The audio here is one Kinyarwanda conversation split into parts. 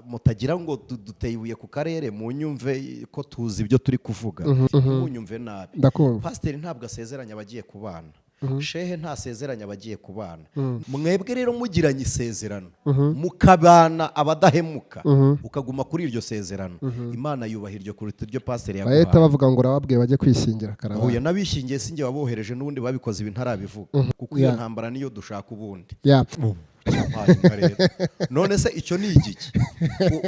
mutagira ngo duteye ibuye ku karere mu nyumve ko tuzi ibyo turi kuvuga mu nyumve nabi. Pasiteri ntabwo asezeranya abagiye kubana, shehe ntasezeranya abagiye kubana. Mwebwe rero mugiranye isezerano mukabana abadahemuka ukaguma kuri iryo sezerano, Imana yubaha iryo kuruta iryo pasiteri yaguhaye. Bahita bavuga ngo urababwiye bajye kwishingira karabana. Oya, n'abishingiye sinjye wabohereje n'ubundi babikoze ibi ntarabivuga kuko iyo ntambara niyo dushaka ubundi. None se icyo ni igiki?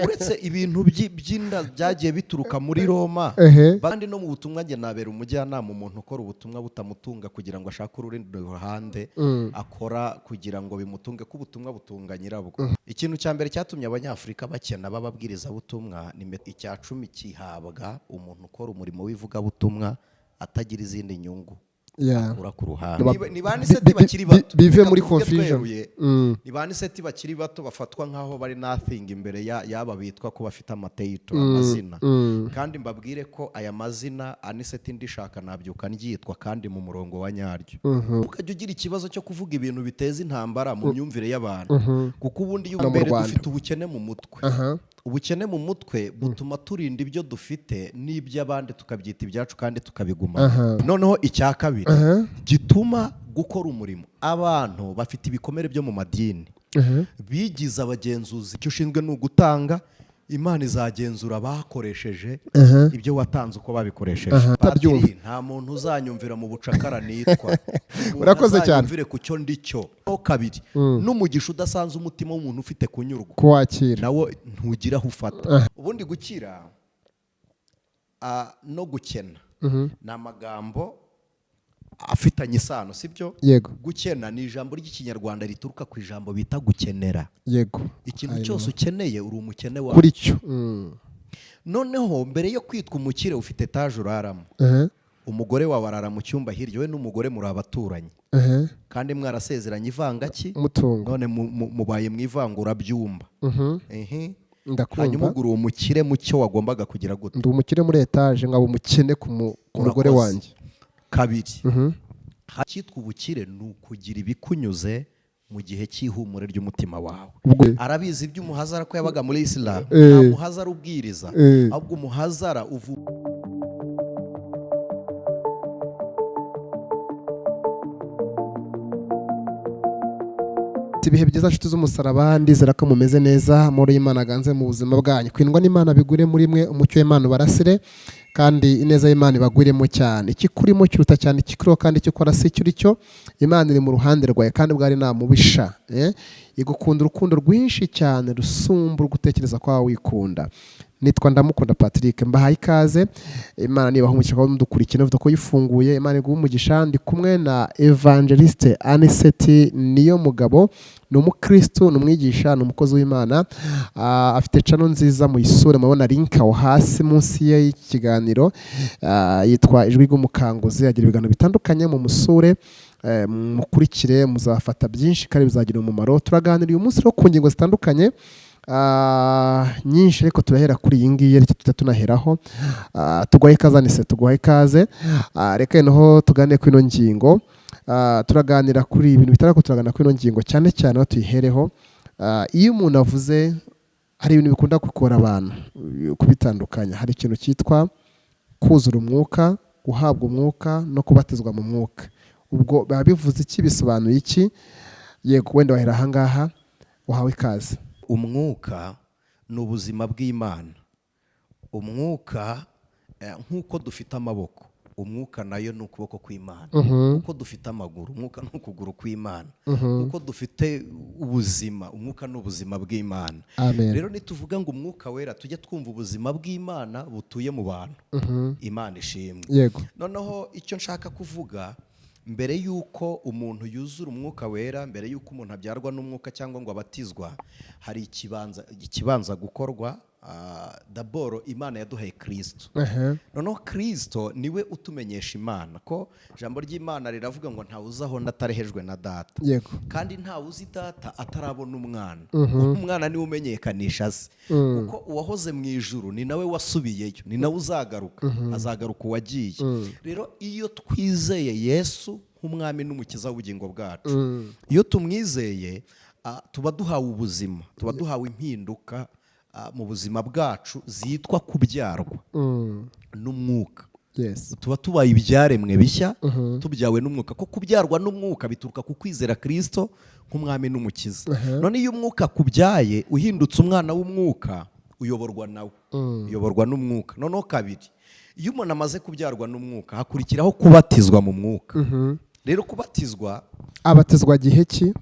Uretse ibintu by'inda byagiye bituruka muri Roma, kandi no mu butumwa nge nabera umujyanama umuntu ukora ubutumwa butamutunga kugira ngo ashake urundi ruhande akora kugira ngo bimutunge, ko ubutumwa butunga nyirabwo. Ikintu cya mbere cyatumye abanyafurika bakena bababwiriza butumwa ni icya 10 kihabwa umuntu ukora umurimo w'ivugabutumwa atagira izindi nyungu. Akura ku ruhande. Ni ba Anicet bakiri bato bive muri confusion. Ni ba Anicet bakiri bato bafatwa nkaho bari nothing imbere yaba bitwa ko bafite amateyito amazina. Kandi mbabwire ko aya mazina Anicet ndishaka nabyuka ngyitwa kandi mu murongo wa nyaryo. Ukajya ugira ikibazo cyo kuvuga ibintu biteza intambara mu myumvire y'abantu, kuko ubundi y'umbere dufite ubukene mu mutwe. Ubukene mu mutwe butuma turinda ibyo dufite n'iby'abandi tukabyita ibyacu kandi tukabiguma. Noneho icya kabiri gituma gukora umurimo, abantu bafite ibikomere byo mu madini bigize abagenzuzi. Icyo ushinzwe ni ugutanga, Imana izagenzura bakoresheje ibyo watanze uko babikoresheje. Nta muntu uzanyumvira mu bucakara nitwa. Urakoze cyane. Uzanyumvire ku cyo ndicyo. Kabiri, n'umugisha udasanze umutima w'umuntu ufite kunyurwa kuwakira nawo ntugira aho ufata. Ubundi gukira no gukena ni amagambo afitanye isano, sibyo? Yego. Gukena ni ijambo ry'ikinyarwanda rituruka ku ijambo bita gukenera. Yego. Ikintu cyose ukeneye uri umukene wawe. Kuri cyo. Noneho mbere yo kwitwa umukire ufite etaje uraramo. Umugore wawe arara mu cyumba hirya, we n'umugore muri abaturanyi. Kandi mwarasezeranye ivangaki mutungo, none mubaye mu ivangura byumba. Ndakumva. Hanyuma ugura uwo mukire mu cyo wagombaga kugira gute? Ndi umukire muri etaje ngabo umukene ku mugore wanjye. Kabiri, hakitwa ubukire ni ukugira ibikunyuze mu gihe cy'ihumure ry'umutima wawe. Arabizi iby'umuhazara ko yabaga muri Islam. Nta muhazara ubwiriza, ahubwo umuhazara uvuga. Ibihe byiza nshuti z'umusaraba, ndizera ko mumeze neza, amahoro y'Imana aganze mu buzima bwanyu. Kwindwa n'Imana bigure muri mwe, umucyo w'Imana barasire, kandi ineza y'Imana ibagwiremo cyane. Ikikurimo kiruta cyane ikikuriho, kandi icyo ukora si icyo uri cyo. Imana iri mu ruhande rwawe kandi bwari nta mubisha. Igukunda urukundo rwinshi cyane rusumba ugutekereza ko wawe wikunda. Nitwa Ndamukunda Patrick, mbahaye ikaze. Imana nibaho umugisha ko mudukurikira, uvuga ko yifunguye. Imana iguha umugisha. Ndi kumwe na Evangeliste Anicet Niyo mugabo, ni umukristo, ni umwigisha, ni umukozi w'Imana. Afite channel nziza mu isura, mubona link aho hasi munsi y'ikiganiro. Yitwa Ijwi ry'Umukanguzi, agira ibiganiro bitandukanye mu musure. Mukurikire, muzafata byinshi kandi bizagira umumaro. Turaganira uyu munsi ku ngingo zitandukanye nyinshi, ariko turahera kuri iyi ngiyi ariko tutanaheraho. Tuguhaye ikaze Anicet, tuguhaye ikaze. Reka noneho tuganire kuri ino ngingo. Turaganira kuri ibintu bitarako, turaganira kuri ino ngingo cyane cyane aho tuyihereho. Iyo umuntu avuze, hari ibintu bikunda gukora abantu kubitandukanya. Hari ikintu cyitwa kuzura umwuka, guhabwa umwuka no kubatizwa mu mwuka. Ubwo bivuze iki, bisobanuye iki? Yego, wenda wahera aha ngaha, uhawe ikaze. Umwuka ni ubuzima bw'Imana. Umwuka nk'uko dufite amaboko, umwuka nayo ni ukuboko kw'Imana. Nk'uko dufite amaguru, umwuka ni ukuguru kw'Imana. Nk'uko dufite ubuzima, umwuka ni ubuzima bw'Imana. Rero nituvuga ngo umwuka wera, tujye twumva ubuzima bw'Imana butuye mu bantu. Imana ishimwe. Yego. Noneho icyo nshaka kuvuga, mbere yuko umuntu yuzura umwuka wera, mbere yuko umuntu abyarwa n'umwuka cyangwa ngo abatizwa, hari ikibanza gukorwa. Daboro Imana yaduhaye Kristo. Noneho Kristo niwe utumenyesha Imana, ko ijambo ry'Imana riravuga ngo ntawe uzaho ndatarehejwe na data. Yego. Kandi ntawe uzi data atarabona umwana. Umwana niwe umenyekanisha se, kuko uwahoze mu ijuru ni nawe wasubiyeyo, ni nawe uzagaruka. Azagaruka uwagiye. Rero iyo twizeye Yesu nk'umwami n'umukiza w'ubugingo bwacu, iyo tumwizeye, tuba duhawe ubuzima, tuba duhawe impinduka mu buzima bwacu zitwa kubyarwa n'umwuka. tuba tubaye ibyaremwe bishya tubyawe n'umwuka. ko kubyarwa n'umwuka bituruka ku kwizera Kristo nk'umwami n'umukiza. none iyo umwuka kubyaye uhindutse umwana w'umwuka uyoborwa nawe, uyoborwa n'umwuka. noneho kabiri, iyo umuntu amaze kubyarwa n'umwuka hakurikiraho kubatizwa mu mwuka. rero kubatizwa, abatizwa gihe ki?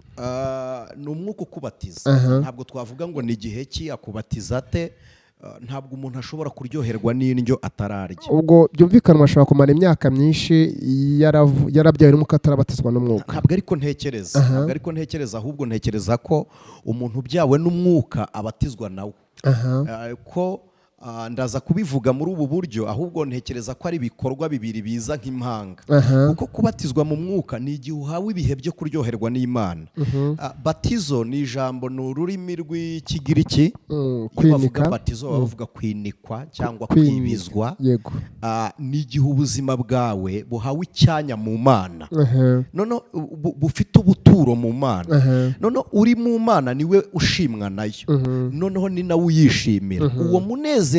ni umwuka ukubatiza. ntabwo twavuga ngo ni igihe ki akubatiza ate. ntabwo umuntu ashobora kuryoherwa n'indyo atararya. ubwo byumvikanwa ashobora kumara imyaka myinshi yarabyawe n'umwuka atarabatizwa n'umwuka. ntabwo ariko ntekereza, ntabwo ariko ntekereza, ahubwo ntekereza ko umuntu ubyawe n'umwuka abatizwa nawe. ko ndaza kubivuga muri ubu buryo, ahubwo ntekereza ko ari ibikorwa bibiri biza nk'impanga. kuko kubatizwa mu mwuka ni igihe uhawe ibihe byo kuryoherwa n'Imana. batizo ni ijambo, ni ururimi rw'Ikigiriki. iyo bavuga batizo baba bavuga kwinikwa cyangwa kwibizwa. ni igihe ubuzima bwawe buhawe icyanya mu Mana, none bufite ubuturo mu Mana. none uri mu Mana niwe ushimwa nayo, noneho ni nawe uyishimira. uwo munezero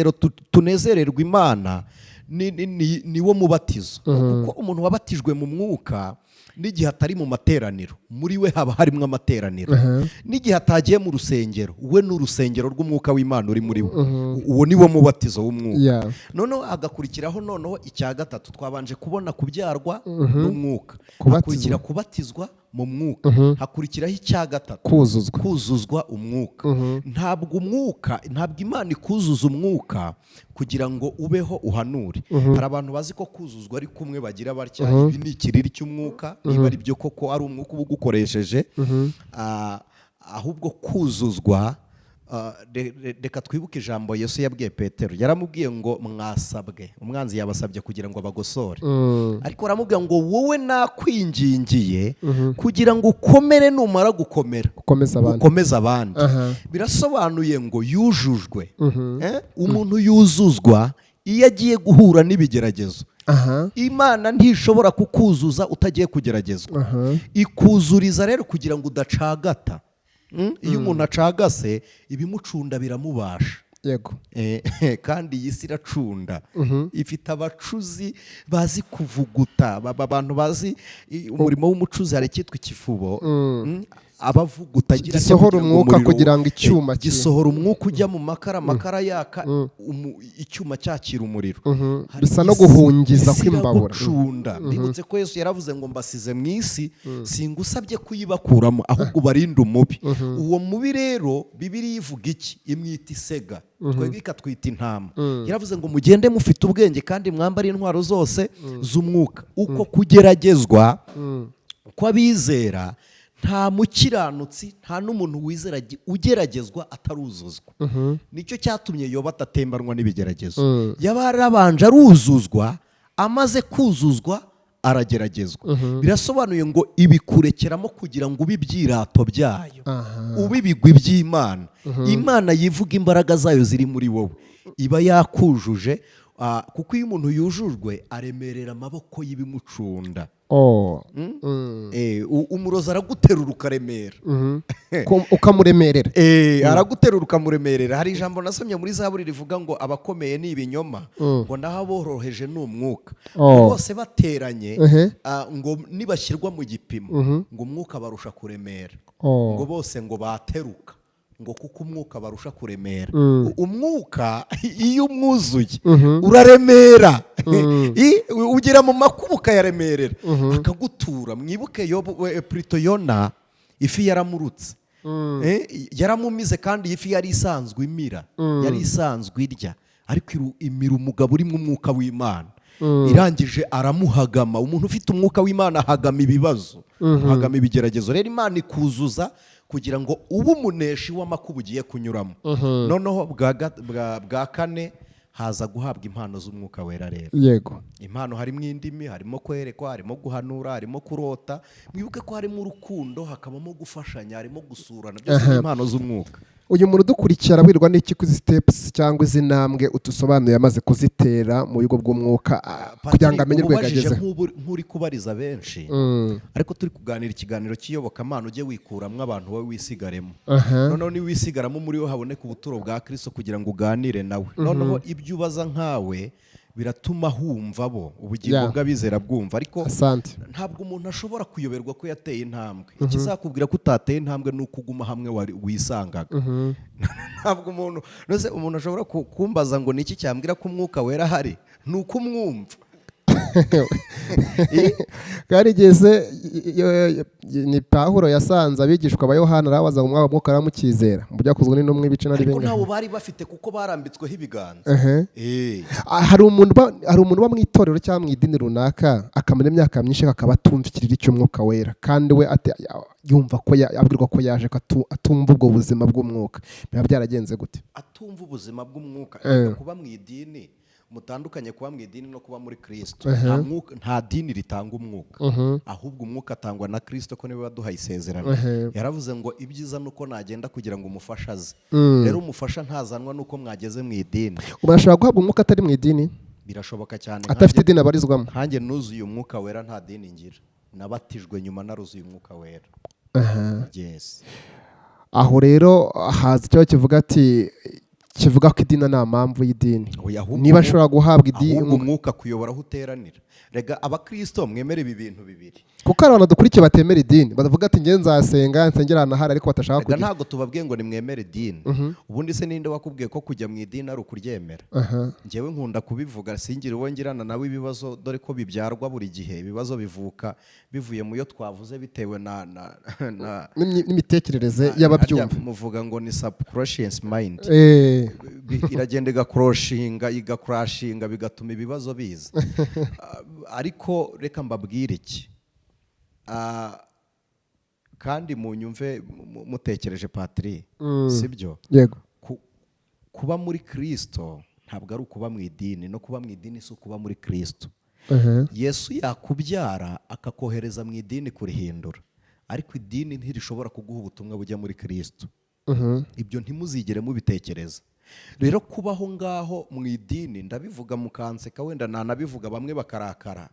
tunezererwa Imana ni wo mubatizo. kuko umuntu wabatijwe mu mwuka n'igihe atari mu materaniro, muri we haba harimo amateraniro. n'igihe atagiye mu rusengero, we ni urusengero rw'umwuka w'Imana uri muri we. uwo ni wo mubatizo w'umwuka. noneho hagakurikiraho noneho icya gatatu. twabanje kubona kubyarwa n'umwuka, hakurikira kubatizwa mu mwuka, hakurikiraho icya gatatu, kuzuzwa umwuka. ntabwo Imana ikuzuza umwuka kugira ngo ubeho uhanure. hari abantu bazi ko kuzuzwa ari kumwe bagira batya, ibi ni ikiriri cy'umwuka, niba ari byo koko ari umwuka uba ugukoresheje. ahubwo kuzuzwa, reka twibuke ijambo Yesu yabwiye Petero. yaramubwiye ngo mwasabwe, umwanzi yabasabye kugira ngo abagosore. ariko aramubwira ngo wowe nakwingingiye kugira ngo ukomere, numara gukomera ukomeze abandi. birasobanuye ngo yujujwe. umuntu yuzuzwa iyo agiye guhura n'ibigeragezo. Imana ntishobora kukuzuza utagiye kugeragezwa. ikuzuriza rero kugira ngo udacagata. iyo umuntu acagase ibimucunda biramubasha. kandi iyi si iracunda. ifite abacuzi bazi kuvuguta. abantu bazi umurimo w'umucuzi, hari icyitwa ikifubo. abavuguta gisohora umwuka kugira ngo icyuma gisohora umwuka ujya mu makara, amakara yaka, icyuma cyakira umuriro. bisa no guhungiza kw'imbabura. Ndibutse ko Yesu yaravuze ngo mbasize mu isi, singusabye kuyibakuramo, ahubwo barinde umubi. uwo mubi rero Bibiliya ivuga iki? imwita isega, twebwe ikatwita intama. yaravuze ngo mugende mufite ubwenge kandi mwambare intwaro zose z'umwuka. uko kugeragezwa kw'abizera, nta mukiranutsi, nta n'umuntu wizera ugeragezwa ataruzuzwa. nicyo cyatumye Yoba atatembanwa n'ibigeragezo. yaba yarabanje aruzuzwa, amaze kuzuzwa arageragezwa. birasobanuye ngo ibikurekeramo kugira ngo ube ibyirato byayo, ube ibigwi by'Imana. Imana yivuga imbaraga zayo ziri muri wowe, iba yakujuje. kuko iyo umuntu yujujwe aremerera amaboko y'ibimucunda. umurozi araguterura ukaremera. ukamuremerera. araguterura ukamuremerera. hari ijambo nasomye muri Zaburi rivuga ngo abakomeye ni ibinyoma, ngo naho aboroheje ni umwuka. bose bateranye, ngo nibashyirwa mu gipimo, ngo umwuka barusha kuremera. ngo bose ngo bateruka, ngo kuko umwuka barusha kuremera. umwuka iyo umwuzuye uraremera. ugera mu makuba ukayaremerera, akagutura. mwibuke Yona, ifi yaramurutse. yaramumize, kandi iyi fi yari isanzwe imira, yari isanzwe irya, ariko imira umugabo urimo umwuka w'Imana. irangije aramuhagama. umuntu ufite umwuka w'Imana ahagama ibibazo, ahagama ibigeragezo. rero Imana ikuzuza kugira ngo ube umuneshi w'amakuba ugiye kunyuramo. noneho bwa kane haza guhabwa impano z'umwuka wera. rero impano harimo indimi, harimo kwerekwa, harimo guhanura, harimo kurota. mwibuke ko harimo urukundo, hakabamo gufashanya, harimo gusurana. byose ni impano z'umwuka. uyu muntu udukurikira arabwirwa n'iki ku izi steps cyangwa izi ntambwe utusobanuye amaze kuzitera mu bigo bw'umwuka kugira ngo amenye urwego ageze nk'uri kubariza benshi ariko turi kuganira ikiganiro cy'iyobokamana ujye wikuramwo abantu wowe wisigaremo noneho niwisigaramo muri wo haboneka ubuturo bwa Kristo kugira ngo uganire nawe noneho ibyo ubaza nkawe biratuma humva bo ubugingo bw'abizera bwumva ariko ntabwo umuntu ashobora kuyoberwa ko yateye intambwe ikizakubwira ko utateye intambwe ni uko uguma hamwe wisangaga ntabwo umuntu ashobora kumbaza ngo niki cyambwira ko umwuka wera ahari ni uko umwumva karigeze ni Pawulo yasanze abigishwa ba Yohana arabaza ngo mwuka aramukizera mu byakozwe n'intumwa ibice na ariko nabo bari bafite kuko barambitsweho ibiganza hari umuntu uba mu itorero cyangwa mu idini runaka akamara imyaka myinshi akaba atumvikirira icy'umwuka wera kandi we yumva ko abwirwa ko yaje atumva ubwo buzima bw'umwuka biba byaragenze gute atumva ubuzima bw'umwuka kuba mu idini mutandukanye kuba mu idini no kuba muri Kristo nta dini ritanga umwuka ahubwo umwuka atangwa na Kristo ko niwe waduhaye isezerano yaravuze ngo ibyiza nuko nagenda kugira ngo umufasha aze rero umufasha ntazanwa nuko mwageze mu idini umuntu ashobora guhabwa umwuka atari mu idini birashoboka cyane atafite idini abarizwamo nkanjye nuzuye umwuka wera nta dini ngira nabatijwe nyuma naruzuye umwuka wera yes aho rero haza icyo kivuga ati kivuga ko idini nta mpamvu y'idini niba ashobora guhabwa idini ahubwo umwuka kuyobora aho uteranira rega abakristo mwemere ibi bintu bibiri kuko hari abantu dukurikiye batemera idini badavuga ati nge nzasenga nsengera ahantu ahari ariko batashaka kujya ntabwo tubabwiye ngo nimwemere idini ubundi se ninde wakubwiye ko kujya mu idini ari ukuryemera njyewe nkunda kubivuga singire uwo ngirana nawe ibibazo dore ko bibyarwa buri gihe ibibazo bivuka bivuye mu yo twavuze bitewe n'imitekerereze y'ababyumva muvuga ngo ni subconscious mind iragenda igakurashinga bigatuma ibibazo biza ariko reka mbabwire iki kandi munyumve mutekereje Patri sibyo yego kuba muri Kristo ntabwo ari ukuba mu idini no kuba mu idini si ukuba muri Kristo Yesu yakubyara akakohereza mu idini kurihindura ariko idini ntirishobora kuguha ubutumwa bujya muri Kristo ibyo ntimuzigere mubitekereza rero kubaho ngaho mu idini ndabivuga mukanseka wenda nanabivuga bamwe bakarakara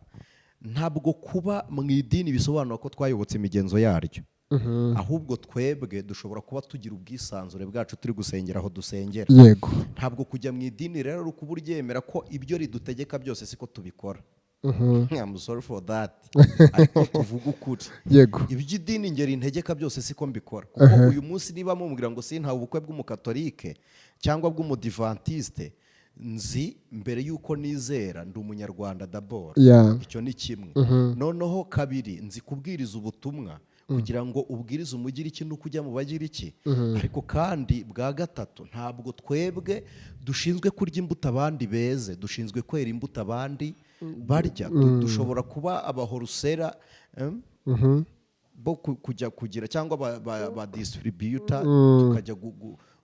ntabwo kuba mu idini bisobanura ko twayobotse imigenzo yaryo ahubwo twebwe dushobora kuba tugira ubwisanzure bwacu turi gusengera aho dusengera yego ntabwo kujya mu idini rero ukuba uryemera ko ibyo ridutegeka byose siko tubikora I'm sorry for that ariko tuvuga ukuri yego iby'idini ngeri integeka byose siko mbikora kuko uyu munsi niba mumubwira ngo sintawe ubukwe bw'umukatolike cyangwa bw'umudivantiste nzi mbere yuko nizera ndi umunyarwanda d'abord icyo ni kimwe noneho kabiri nzi kubwiriza ubutumwa kugira ngo ubwirize umugira iki nuko ujya mu bagira iki ariko kandi bwa gatatu ntabwo twebwe dushinzwe kurya imbuto abandi beze dushinzwe kwera imbuto abandi barya dushobora kuba abahorusera bo kujya kugira cyangwa ba distributor tukajya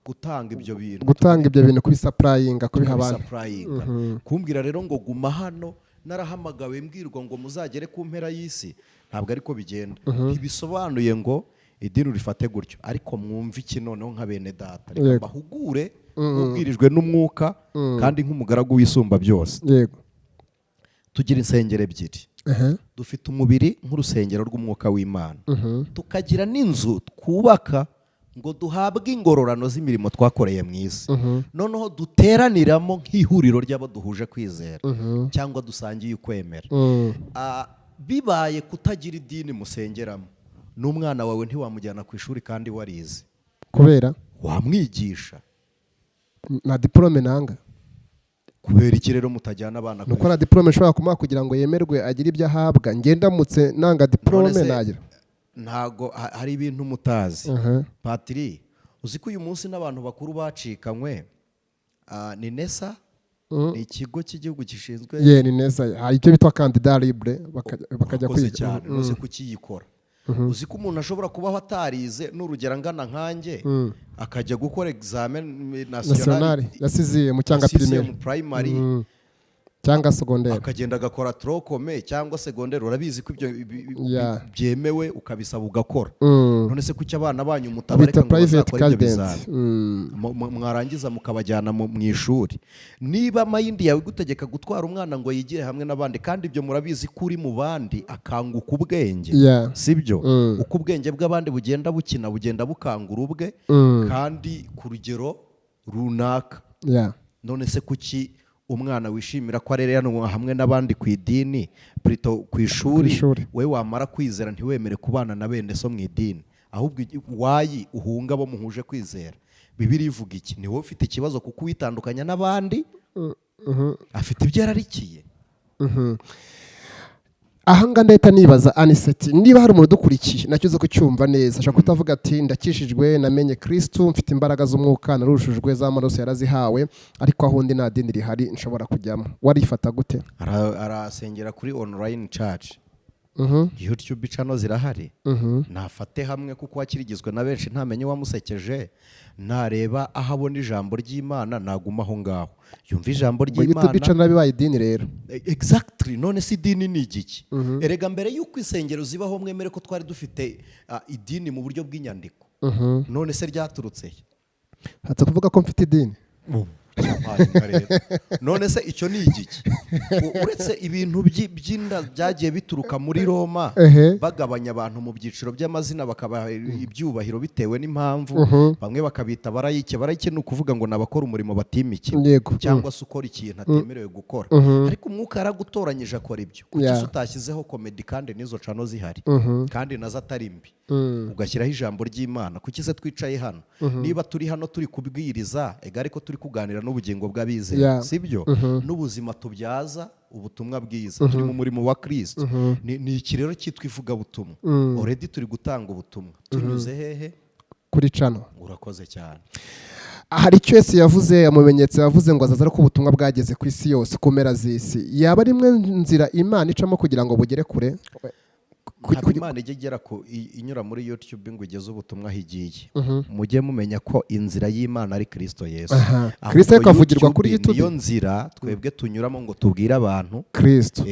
gutanga ibyo bintu kuri supplying kubiha abantu kumbwira rero ngo guma hano narahamagawe mbwirwa ngo muzagere ku mpera y'isi ntabwo ariko bigenda ntibisobanuye ngo idini rifate gutyo ariko mwumve iki noneho nka bene data reka bahugure mubwirijwe n'umwuka kandi nk'umugaragu wisumba byose yego tugira insengero ebyiri dufite umubiri nk'urusengero rw'umwuka w'Imana tukagira n'inzu twubaka ngo duhabwe ingororano z'imirimo twakoreye mu isi noneho duteraniramo nk'ihuriro ry'abo duhuje kwizera cyangwa dusangiye ukwemera bibaye kutagira idini musengeramo n'umwana wawe ntiwamujyana ku ishuri kandi warize kubera wamwigisha na diplome nanga kubera iki rero mutajyana abana ku nuko na diplome ishobora kumuha kugira ngo yemerwe agire ibyo ahabwa ngendamutse nanga diplome nagira ntago hari ibintu mutazi Patri uzi ko uyu munsi n'abantu bakuru bacikanywe ni Neza ni ikigo cy'igihugu gishinzwe ni Neza hari icyo bitwa candidat libre bakajya kwiga uzi ko kiyikora uzi ko umuntu ashobora kubaho atarize n'urugero angana nkanjye akajya gukora examen national yasiziye mu cyangwa primary cyangwa segonderi akagenda agakora trokome cyangwa segonderi, urabizi ko ibyo byemewe ukabisaba ugakora. None se kuki abana banyu mutabareka ngo bazakore ibyo bizaba mwarangiza mukabajyana mu ishuri? Niba mayindi yawe gutegeka gutwara umwana ngo yigire hamwe n'abandi, kandi ibyo murabizi ko uri mu bandi akanguka ubwenge, sibyo? Uko ubwenge bw'abandi bugenda bukina bugenda bukangura ubwe, kandi ku rugero runaka. None se kuki umwana wishimira ko arerera hamwe n'abandi ku idini ku ishuri, we wamara kwizera ntiwemere kubana na bene so mu idini, ahubwo wayi uhunga abo muhuje kwizera? Bibiliya ivuga iki? Ni wowe ufite ikibazo kuko witandukanya n'abandi, afite ibyo yararikiye. Ahanga ndahita nibaza Anicet, niba hari umuntu udukurikiye nacyuze kucyumva neza, ashaka kutavuga ati ndakishijwe namenye Kristo, mfite imbaraga z'umwuka, narushujwe z'amaraso yarazihawe, ariko aho ndi nta dini rihari nshobora kujyamo, warifata gute? Arasengera kuri online church, YouTube channel zirahari, nafate hamwe kuko wakirigizwe na benshi, ntamenye wamusekeje, nareba aho abona ijambo ry'Imana naguma aho ngaho, yumva ijambo ry'Imana. YouTube channel bibaye idini rero. Exactly. None si idini ni igiki? Erega mbere y'uko isengero zibaho mwemere ko twari dufite idini mu buryo bw'inyandiko. None se ryaturutse? Hatse kuvuga ko mfite idini. None se icyo ni igiki? Uretse ibintu by'inda byagiye bituruka muri Roma, bagabanya abantu mu byiciro by'amazina bakabaha ibyubahiro bitewe n'impamvu, bamwe bakabita barayike. Barayike ni ukuvuga ngo nabakora umurimo batimikiwe cyangwa se ukora ikintu atemerewe gukora, ariko umwuka yaragutoranyije akora ibyo. Kuki utashyizeho komedi kandi n'izo cano zihari kandi nazo atari mbi, ugashyiraho ijambo ry'Imana? Kuki se twicaye hano? Niba turi hano turi kubwiriza, ariko turi kuganira n'ubugingo bw'abizera, sibyo? N'ubuzima tubyaza ubutumwa bwiza, turi mu murimo wa Kristo. Ni iki rero cyitwa ivugabutumwa? Already turi gutanga ubutumwa, tunyuze hehe? Kuri cano. Urakoze cyane. Hari icyo Yesu yavuze, amumenyetse yavuze ngo azazara ko ubutumwa bwageze ku isi yose, ku mpera z'isi. Yaba ari imwe nzira Imana icamo kugira ngo bugere kure? Imana ijya igera ko inyura muri YouTube ngo igeze ubutumwa higiye. Mujye mumenya ko inzira y'Imana ari Kristo Yesu. Kristo yakavugirwa kuri YouTube. Niyo nzira twebwe tunyuramo ngo tubwire abantu Kristo.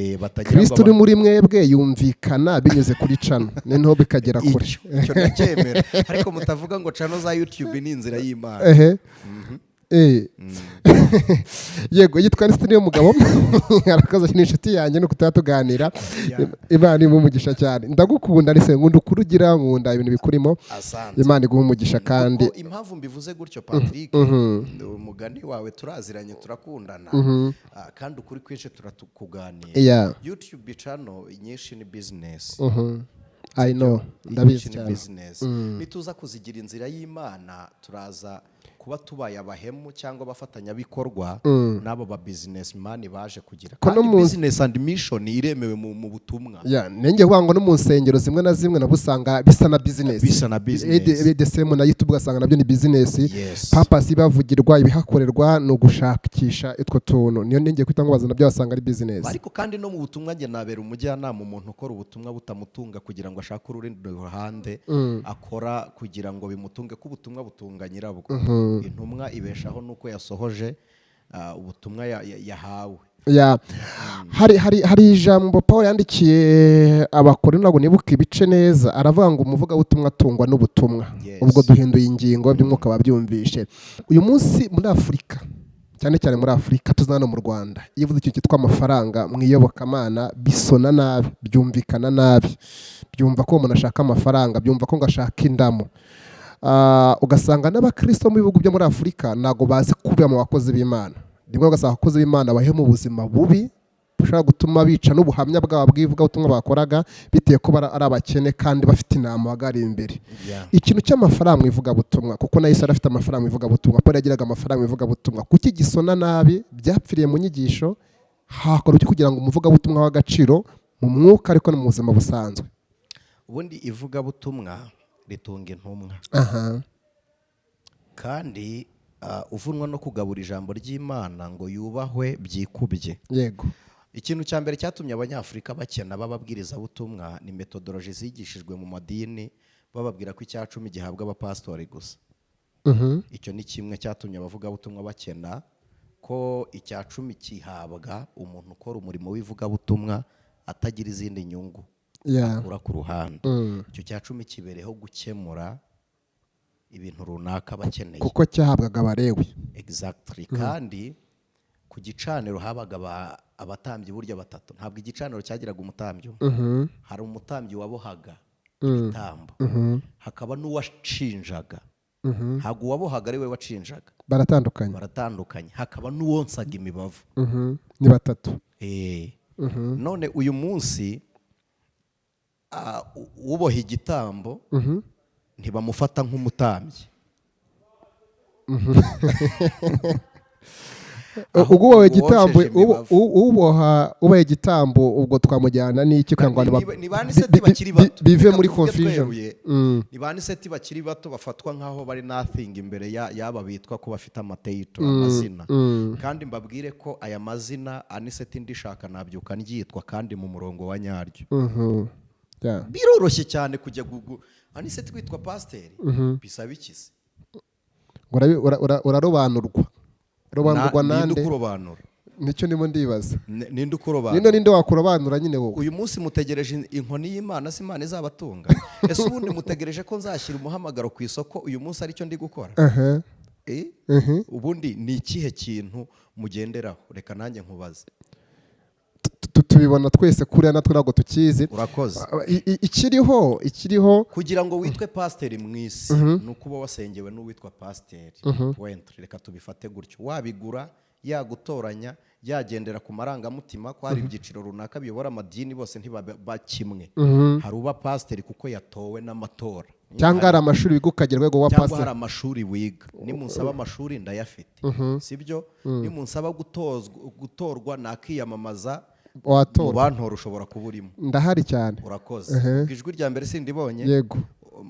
Kristo uri muri mwebwe yumvikana binyuze kuri cano, noneho bikagera kure. Icyo ndacyemera, ariko mutavuga ngo cano za YouTube ni inzira y'Imana. Yego, yitwa Anicet niyo mugabo arakoze n'inshuti yanjye no kutatuganira. Imana imuhe umugisha cyane, ndagukunda Anicet, nkunda ukurugira, nkunda ibintu bikurimo. Imana iguhe umugisha. Kandi impamvu mbivuze gutyo Patrick, umugani wawe turaziranye turakundana, kandi ukuri kwinshi turatukuganira. YouTube channel nyinshi ni business. I know, ndabizi cyane. Nituza kuzigira inzira y'Imana turaza kuba tubaye abahemu cyangwa abafatanyabikorwa n'abo ba businessman baje kugira. Kandi business and mission iremewe mu butumwa. Nenge kuvuga no mu nsengero zimwe na zimwe nabusanga bisa na business. Same na YouTube ugasanga nabyo ni business. Purpose ibavugirwa, ibihakorerwa no gushakisha itwo tuntu. Niyo nenge kwita ngo bazana byo basanga ari business. Ariko kandi no mu butumwa nge nabera umujyanama umuntu ukora ubutumwa butamutunga kugira ngo ashake urundi ruhande akora kugira ngo bimutunge, ko ubutumwa butunga nyirabwo. Intumwa ibeshaho nuko yasohoje ubutumwa yahawe. Hari ijambo Paul yandikiye Abakorinto, ntabwo nibuka ibice neza, aravuga ngo umuvuga butumwa atungwa n'ubutumwa. Ubwo duhinduye ingingo by'umwuka babyumvishe. Uyu munsi muri Afurika, cyane cyane muri Afurika, tuzana no mu Rwanda, iyo uvuze ikintu cyitwa amafaranga mu iyobokamana bisona nabi, byumvikana nabi. Byumva ko umuntu ashaka amafaranga, byumva ko ngashaka indamo. Ugasanga n'abakristo mu bihugu byo muri Afurika ntago bazi kuba mu bakozi b'Imana. Rimwe ugasanga abakozi b'Imana bahe mu buzima bubi bushobora gutuma bica n'ubuhamya bwabo bw'ivuga ubutumwa bakoraga, biteye ko ari abakene kandi bafite inama bagari imbere. Ikintu cy'amafaranga mu ivugabutumwa, kuko na Yesu arafite amafaranga mu ivugabutumwa, Paul yagiraga amafaranga mu ivugabutumwa, kuki gisona nabi, byapfiriye mu nyigisho, hakora iki kugira ngo umuvugabutumwa w'agaciro mu mwuka ariko no mu buzima busanzwe? Ubundi ivugabutumwa ritunga intumwa, kandi uvunwa no kugabura ijambo ry'Imana ngo yubahwe byikubye. Yego. Ikintu cya mbere cyatumye abanyafurika bakena bababwiriza butumwa ni metodology zigishijwe mu madini, bababwira ko icya 10 gihabwa abapastori gusa. Icyo ni kimwe cyatumye abavuga butumwa bakena ko icya cumi kihabwa umuntu ukora umurimo w'ivugabutumwa atagira izindi nyungu akura ku ruhande. Icyo cya cumi kibereho gukemura ibintu runaka bakeneye kuko cyahabwaga Abalewi. Exactly. Kandi ku gicaniro habaga abatambyi burya batatu. Ntabwo igicaniro cyagiraga umutambyi umwe. Hari umutambyi wabohaga ibitambo, hakaba n'uwacinjaga. Ntabwo uwabohaga ari we wacinjaga, baratandukanye. Hakaba n'uwonsaga imibavu. Ni batatu. None uyu munsi uboha igitambo ntibamufata nk'umutambyi. Uboha igitambo, uboha igitambo ubwo twamujyana n'iki kugira ngo ni ba Anicet bakiri bato bive muri confusion. Ni ba Anicet bakiri bato bafatwa nk'aho bari nothing imbere y'aba bitwa ko bafite amateito amazina. Kandi mbabwire ko aya mazina Anicet Dushaka nabyuka ndyitwa kandi mu murongo wa nyaryo. Biroroshye cyane kujya Anicet kwitwa pasiteri bisaba ikizi. Urarobanurwa nande? Ninde ukurobanura? Nicyo ndimo ndibaza. Ninde ukurobanura? Ninde wakurobanura nyine wowe? Uyu munsi mutegereje inkoni y'Imana, si Imana izabatunga. Ese ubundi mutegereje ko nzashyira umuhamagaro ku isoko uyu munsi aricyo ndi gukora? Ubundi ni ikihe kintu mugenderaho? Reka nanjye nkubaze. Tubibona twese kuriya natwe ntabwo tukizi. Urakoze. Ikiriho kugira ngo witwe pasiteri mu isi ni uko uba wasengewe n'uwitwa pasiteri. Reka tubifate gutyo. Wabigura, yagutoranya, yagendera ku marangamutima ko hari ibyiciro runaka biyobora amadini, bose ntibaba kimwe. Hari uba pasiteri kuko yatowe n'amatora, cyangwa hari amashuri wiga ukagera urwego wa pasiteri. Cyangwa hari amashuri wiga. Nimunsaba amashuri ndayafite, sibyo? Nimunsaba gutorwa nakiyamamaza mu bantora ushobora kuba urimo. Ndahari cyane. Urakoze. Ijwi rya mbere sindibonye. Yego.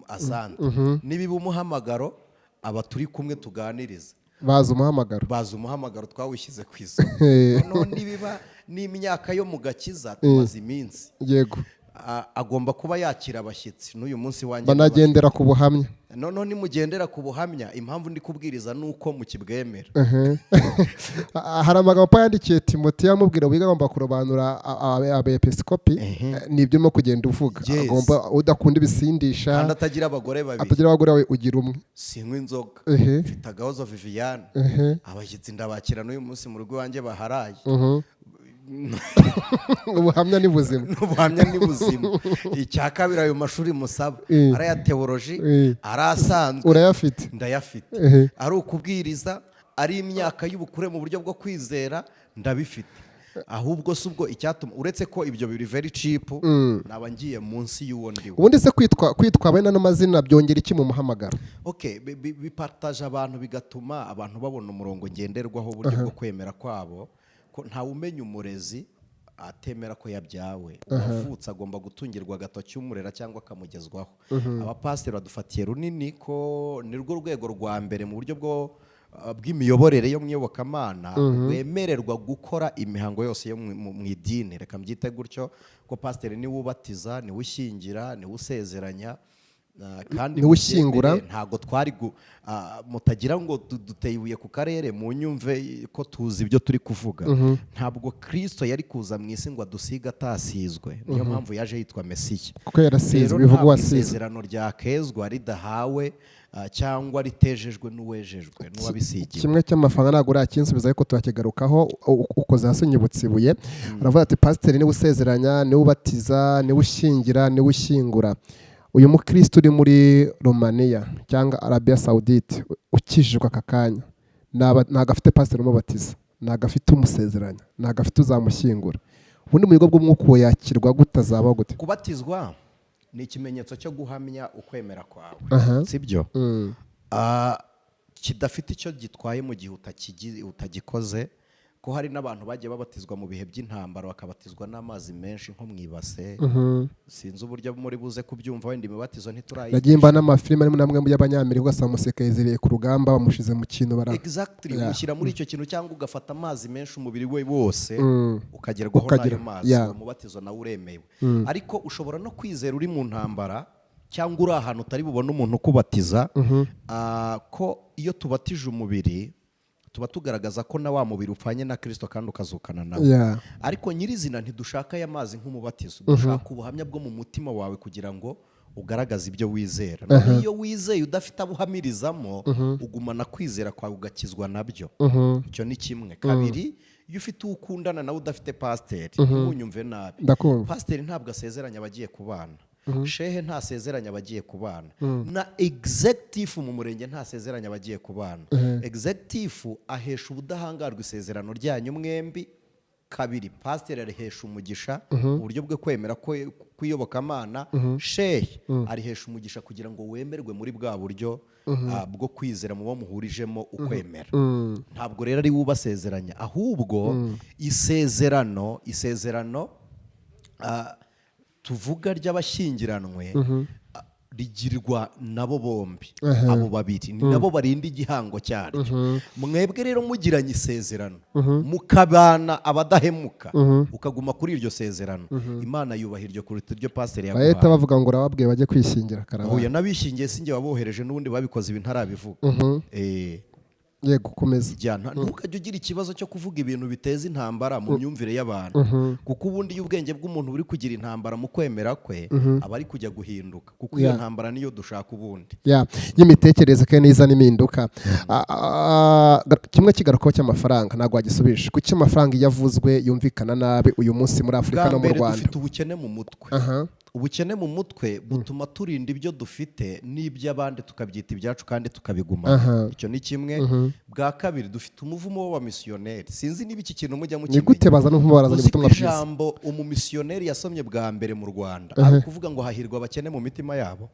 Asante. Nibiba umuhamagaro aba turi kumwe tuganiriza. Baza umuhamagaro twawishyize ku isoko. None nibiba n'imyaka yo mu gakiza tumaze iminsi. Yego. Agomba kuba yakira abashyitsi. N'uyu munsi wanjye banagendera ku buhamya. None nimugendera ku buhamya, impamvu ndi kubwiriza nuko mukibwemera. Hari amagambo yandikiye Timoteyo amubwira wiga agomba kurobanura abepiskopi. Nibyo urimo kugenda uvuga. Agomba udakunda ibisindisha kandi atagira abagore babiri. Atagira abagore we ugira umwe. Sinywa inzoga. Mfite agahozo Viviane. Abashyitsi ndabakira n'uyu munsi mu rugo wanjye baharaye. Ubuhamya ni buzima. Icya kabiri ayo mashuri musaba ari aya teoloji, ari asanzwe urayafite? Ndayafite. Ari ukubwiriza, ari imyaka y'ubukure mu buryo bwo kwizera, ndabifite. Ahubwo si ubwo icyatuma, uretse ko ibyo biri very cheap, naba ngiye munsi y'uwo ndiwe. Ubundi se kwitwa bene ano mazina byongera iki mu muhamagaro? Bipartaje abantu, bigatuma abantu babona umurongo ngenderwaho uburyo bwo kwemera kwabo. Ntawe umenya umurezi atemera ko yabyawe. Uwavutse agomba gutungirwa agatoki umurera cyangwa akamugezwaho. Abapasiteri badufatiye runini ko ni rwo rwego rwa mbere mu buryo bw'imiyoborere yo mu iyobokamana wemererwa gukora imihango yose yo mu idini. Reka mbyite gutyo ko pasiteri niwe ubatiza, niwe ushyingira, niwe usezeranya, kandi ushyingura. Ntago twari mutagira ngo duteye ibuye ku karere mu nyumve ko tuzi ibyo turi kuvuga. Ntabwo Kristo yari kuza mu isi ngo adusiga atasizwe. Niyo mpamvu yaje yitwa Mesiya, kuko yarasizwe. Bivuga wasizwe. Isezerano rya kezwa ridahawe cyangwa ritejejwe n'uwejejwe n'uwabisigiye. Kimwe cy'amafaranga ntabwo urakinsubiza, ariko turakigarukaho. Ukoze hasi unyibutse ibuye. Aravuga ati pasiteri niwe usezeranya, niwe ubatiza, niwe ushyingira, niwe ushyingura. Uyu mukristo uri muri Romania cyangwa Arabia Saudite ukijijwe aka kanya, ntago afite pasiteri umubatiza, ntago afite umusezeranya, ntago afite uzamushyingura. Ubundi mu bigo bw'umwuka uwo yakirwa gute, azaba gute? Kubatizwa ni ikimenyetso cyo guhamya ukwemera kwawe, sibyo? Kidafite icyo gitwaye mu gihe utagikoze. Ko hari n'abantu bagiye babatizwa mu bihe by'intambara, bakabatizwa n'amazi menshi nko mu ibase. Sinzi uburyo muri buze kubyumva, wenda imibatizo ntiturayigisha. Yagimba n'amafilime arimo namwe mu y'Abanyamerika, ugasanga umusirikare yiziriye ku rugamba bamushize mu kintu Exactly. Ushyira muri icyo kintu, cyangwa ugafata amazi menshi umubiri we wose ukagerwaho n'ayo mazi. Umubatizo nawe uremewe. Ariko ushobora no kwizera uri mu ntambara, cyangwa uri ahantu utari bubone umuntu ukubatiza. Ko iyo tubatije umubiri tuba tugaragaza ko na wa mubiri upfanye na Kristo kandi ukazukana nawe. Yeah. Ariko nyirizina ntidushaka aya mazi nk'umubatizo, dushaka ubuhamya bwo mu mutima wawe kugira ngo ugaragaza ibyo wizera. None iyo wizeye udafite abuhamirizamo, ugumana kwizera kwawe ugakizwa nabyo. Icyo ni kimwe. Kabiri, iyo ufite ukundana nawe udafite pasiteri, ntunyumve nabi. Pasiteri ntabwo asezeranya abagiye kubana. Shehe ntasezeranya abagiye kubana. Na executive mu murenge ntasezeranya abagiye kubana. Executive ahesha ubudahangarwa isezerano ryanyu mwembi. Kabiri, pasiteri arihesha umugisha uburyo bwo kwemera kwiyobokamana. Shehe arihesha umugisha kugira ngo wemerwe muri bwa buryo bwo kwizera mu bo muhurijemo ukwemera. Ntabwo rero ari wubasezeranya, ahubwo isezerano tuvuga ry'abashyingiranwe rigirwa nabo bombi. Abo babiri ni nabo barinda igihango cyaryo. Mwebwe rero mugiranye isezerano, mukabana abadahemuka, ukaguma kuri iryo sezerano, Imana yubaha iryo kuruta iryo pasiteri yaguhaye. Bahita bavuga ngo urababwiye bajye kwishingira karaba. Oya, nabishingiye sinjye wabohereje, n'ubundi babikoze ibi ntarabivuga. Yego, komeza. Ntukajye ugira ikibazo cyo kuvuga ibintu biteza intambara mu myumvire y'abantu, kuko ubundi iyo ubwenge bw'umuntu buri kugira intambara mu kwemera kwe, aba ari kujya guhinduka, kuko iyo ntambara niyo dushaka ubundi. Y'imitekerereze kandi n'iza n'impinduka. Kimwe kigarukaho cy'amafaranga ntabwo wagisubije. Kuki amafaranga iyo avuzwe yumvikana nabi uyu munsi muri Afurika no mu Rwanda? Dufite ubukene mu mutwe. Ubukene mu mutwe butuma turinda ibyo dufite n'iby'abandi tukabyita ibyacu kandi tukabigumana. Icyo ni kimwe. Bwa kabiri, dufite umuvumo w'abamisiyoneri. Sinzi niba iki kintu mujya mukimenya. Ni gute baza no kubarazana ubutumwa bwiza? Ijambo umumisiyoneri yasomye bwa mbere mu Rwanda ari kuvuga ngo hahirwa abakene mu mitima yabo.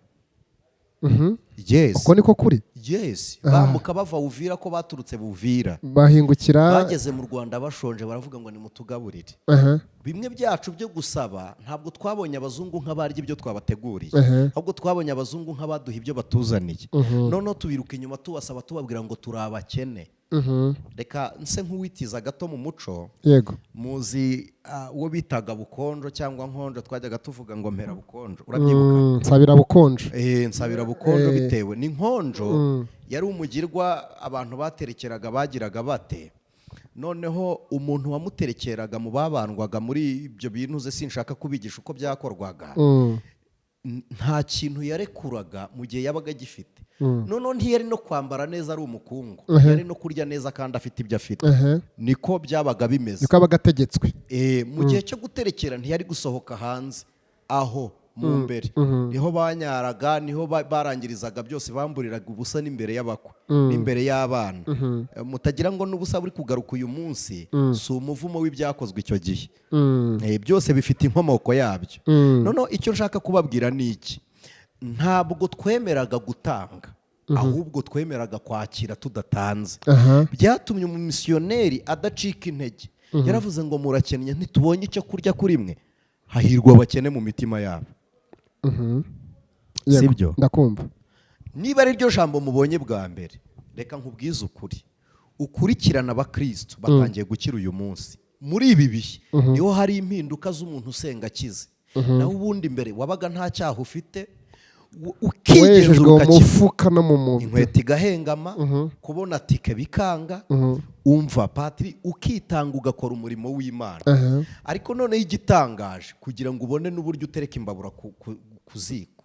Yes. Uko niko kuri? Yes. Bambuka bava Uvira ko baturutse Buvira. Bahingukira. Bageze mu Rwanda bashonje baravuga ngo nimutugaburire. Bimwe byacu byo gusaba ntabwo twabonye abazungu nk'abarya ibyo twabateguriye. Ahubwo twabonye abazungu nk'abaduha ibyo batuzaniye. Noneho tubiruka inyuma tubasaba tubabwira ngo turi abakene. Reka nse nk'uwitiza gato mu muco. Yego. Muzi uwo bitaga bukonjo cyangwa nkonjo, twajyaga tuvuga ngo mpera bukonjo. Urabyibuka? Nsabira bukonjo. Nsabira bukonjo bitewe ni nkonjo yari umugirwa abantu baterekeraga bagiraga bate. Noneho umuntu wamuterekeraga mu babandwaga muri ibyo bintu ze sinshaka kubigisha uko byakorwaga. Nta kintu yarekuraga mu gihe yabaga agifite. Noneho ntiyari no kwambara neza ari umukungu, yari no kurya neza kandi afite ibyo afite. Niko byabaga bimeze. Niko abaga ategetswe. Mu gihe cyo guterekera ntiyari gusohoka hanze, aho mu mbere niho banyaraga, niho barangirizaga byose, bamburiraga ubusa n'imbere y'abakwe n'imbere y'abana. Mutagira ngo n'ubusa buri kugaruka uyu munsi, si umuvumo w'ibyakozwe icyo gihe. Byose bifite inkomoko yabyo. Noneho icyo nshaka kubabwira ni iki: ntabwo twemeraga gutanga, ahubwo twemeraga kwakira tudatanze. Byatumye umumisiyoneri adacika intege. Yaravuze ngo murakennye, ntitubonye icyo kurya kuri mwe, hahirwa abakene mu mitima yabo. Sibyo? Ndakumva. Niba ari ryo jambo mubonye bwa mbere, reka nkubwize ukuri. Ukurikirana abakristo batangiye gukira uyu munsi. Muri ibi bihe niho hari impinduka z'umuntu usenga akize. Naho ubundi mbere wabaga nta cyaha ufite, ukigenzura umufuka no mu mubiri, inkweto igahengama, kubona tike bikanga, umva patiri ukitanga ugakora umurimo w'Imana. Ariko noneho igitangaje, kugira ngo ubone n'uburyo utereka imbabura ku ziko,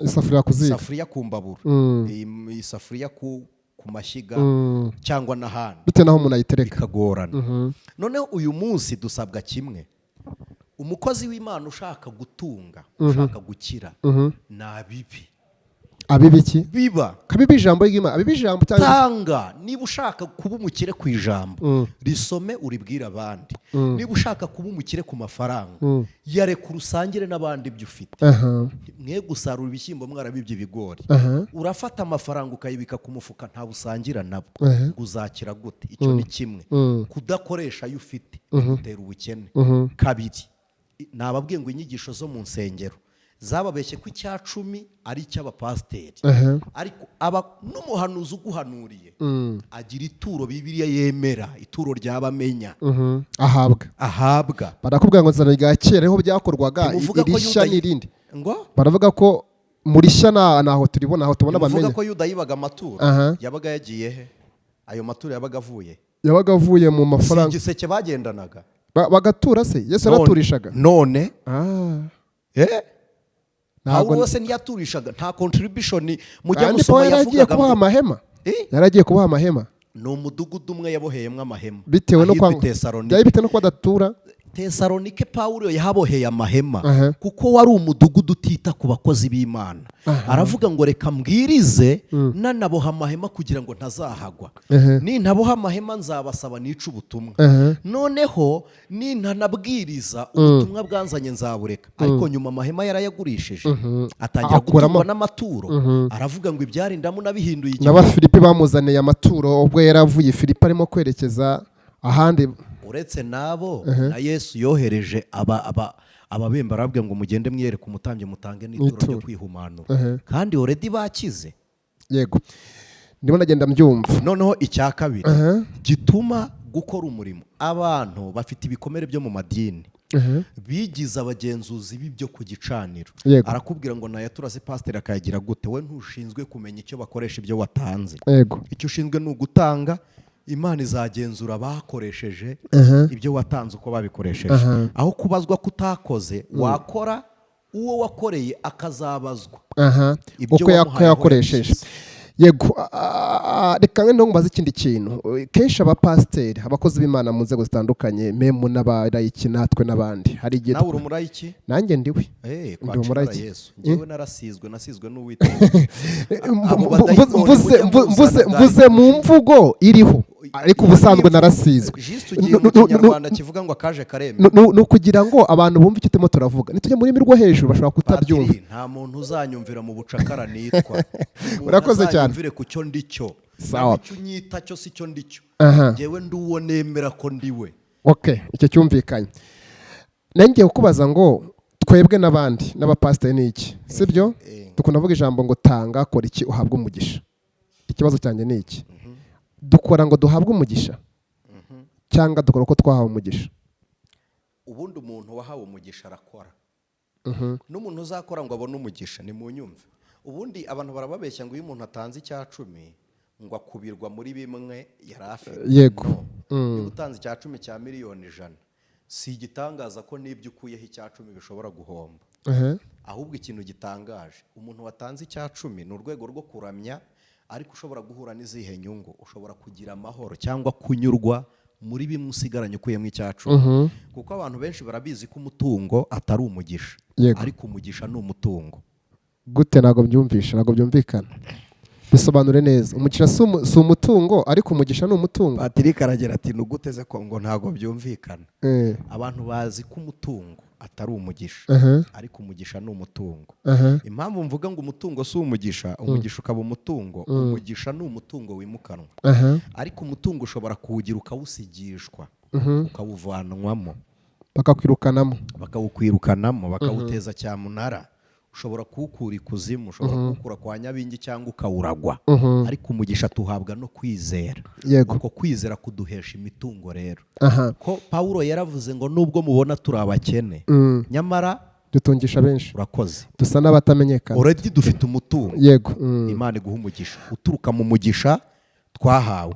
isafuriya ku mbabura, isafuriya ku mashyiga cyangwa n'ahandi, bitewe n'aho umuntu ayitereka bikagorana. Noneho uyu munsi dusabwa kimwe: umukozi w'Imana ushaka gutunga, ushaka gukira, na bibi. Abibiki? Biba. Kabibi ijambo y'Imana, abibi ijambo cyangwa tanga. Niba ushaka kuba umukire ku ijambo, risome uribwira abandi. Niba ushaka kuba umukire ku mafaranga, yareka urusangire n'abandi ibyo ufite. Mwe gusarura ibishyimbo mwarabibye ibigori, urafata amafaranga ukayibika ku mufuka, nta busangira nabo, uzakira gute? Icyo ni kimwe. Kudakoresha ayo ufite bitera ubukene. Kabiri, nababwiye ngo inyigisho zo mu nsengero zababeshye ko icya 10 ari icy'abapasiteri. Ariko n'umuhanuzi uguhanuriye agira ituro Bibiliya yemera, ituro ry'abamenya ahabwa. Barakubwira ngo zana rya kera ho byakorwaga, irishya n'irindi. Baravuga ko muri shya naho turibona, aho tubona abamenya. Bavuga ko Yuda yibaga amaturo, yabaga yagiye he? ayo maturo yabaga avuye mu mafaranga. Si igiseke bagendanaga bagatura se Yesu yaraturishaga none ntabwo wose ntiyaturishaga nta contribution mujya kandi gusoma yavugaga kubaha amahema yaragiye kubaha amahema. ni umudugudu umwe yaboheyemo amahema bitewe no kwa adatura Tesalonike Pawulo yahaboheye amahema kuko wari umudugudu utita ku bakozi b'Imana. Aravuga ngo reka mbwirize nanaboha amahema kugira ngo ntazahagwa. Nintaboha amahema nzabasaba nica ubutumwa. Noneho nintanabwiriza ubutumwa bwanzanye nzabureka. Ariko nyuma amahema yarayagurishije atangira gutungwa n'amaturo. Aravuga ngo ibyari ndamu nabihinduye igihe. Filipi bamuzaniye amaturo ubwo yaravuye Filipi arimo kwerekeza ahandi. Uretse nabo na Yesu yohereje ababemba arababwira ngo mugende mwiyereke umutambyi mutange n'ituro ryo kwihumanura kandi already bakize. Yego ndimo nagenda mbyumva. Noneho icya kabiri gituma gukora umurimo abantu bafite ibikomere byo mu madini bigize abagenzuzi b'ibyo ku gicaniro. Arakubwira ngo nayaturase pastor akayagira gute, we ntushinzwe kumenya icyo bakoresha ibyo watanze. Icyo ushinzwe ni ugutanga, Imana izagenzura bakoresheje ibyo watanze uko babikoresheje. Aho kubazwa kutakoze wakora uwo wakoreye akazabazwa uko yakoresheje. Yego reka ngende mbaze ikindi kintu. Kenshi abapasiteri abakozi b'Imana mu nzego zitandukanye memu n'abarayiki natwe n'abandi hari igihe nawe urumurayiki nanjye ndiwe ndi umurayiki Yesu ngewe nasizwe n'Uwiteka. mvuze mu mvugo iriho ariko ubusanzwe narasizwe. Ikinyarwanda kivuga ngo akaje karembe ni ukugira ngo abantu bumve icyo turimo turavuga. Nitujya muri rwo hejuru bashobora kutabyumva. Nta muntu uzanyumvira mu bucakara nitwa. Urakoze cyane. Mvire ku cyo ndicyo. Sawa. Icyo nyita cyo si cyo ndicyo. Ngewe nduwo nemera ko ndiwe. Okay, icyo cyumvikanye. Nangiye kukubaza ngo twebwe n'abandi n'abapasiteri ni iki? Sibyo? Dukunda kuvuga ijambo ngo tanga kora iki uhabwe umugisha. Ikibazo cyanjye ni iki? Dukora ngo duhabwe umugisha cyangwa dukora uko twahawe umugisha? Ubundi umuntu wahawe umugisha arakora. N'umuntu uzakora ngo abone umugisha ni mu nyumve. Ubundi abantu barababeshya ngo uyu muntu atanze icya 10 ngo akubirwa muri bimwe yarafite. Yego. Utanze icya 10 cya miliyoni 100 si igitangaza ko n'ibyo ukuyeho icya 10 bishobora guhomba. Ahubwo ikintu gitangaje umuntu watanze icya 10 ni urwego rwo kuramya, ariko ushobora guhura n'izihe nyungu. Ushobora kugira amahoro cyangwa kunyurwa muri bimwe usigaranye ukuyemo icya 10. Kuko abantu benshi barabizi ko umutungo atari umugisha, ariko umugisha ni umutungo. Gute? Ntabwo byumvisha, ntabwo byumvikana. Bisobanure neza. Umugisha si umutungo ariko umugisha ni umutungo. Patrick aragera ati nuguteze ko ngo ntabwo byumvikana. Abantu bazi ko umutungo atari umugisha, ariko umugisha ni umutungo. Impamvu mvuga ngo umutungo si umugisha, umugisha ukaba umutungo, umugisha ni umutungo wimukanwa. Ariko umutungo ushobora kuwugira ukawusigishwa, ukawuvanwamo, bakawukwirukanamo, bakawuteza cyamunara. Ushobora kuwukura ikuzimu, ushobora kuwukura kwa Nyabingi cyangwa ukawuragwa. Ariko umugisha tuhabwa no kwizera. Uko kwizera kuduhesha imitungo rero. Ko Pawulo yaravuze ngo nubwo mubona turi abakene, nyamara dutungisha benshi. Urakoze. Dusa n'abatamenyekana. Already dufite umutungo. Yego. Imana iguha umugisha uturuka mu mugisha twahawe.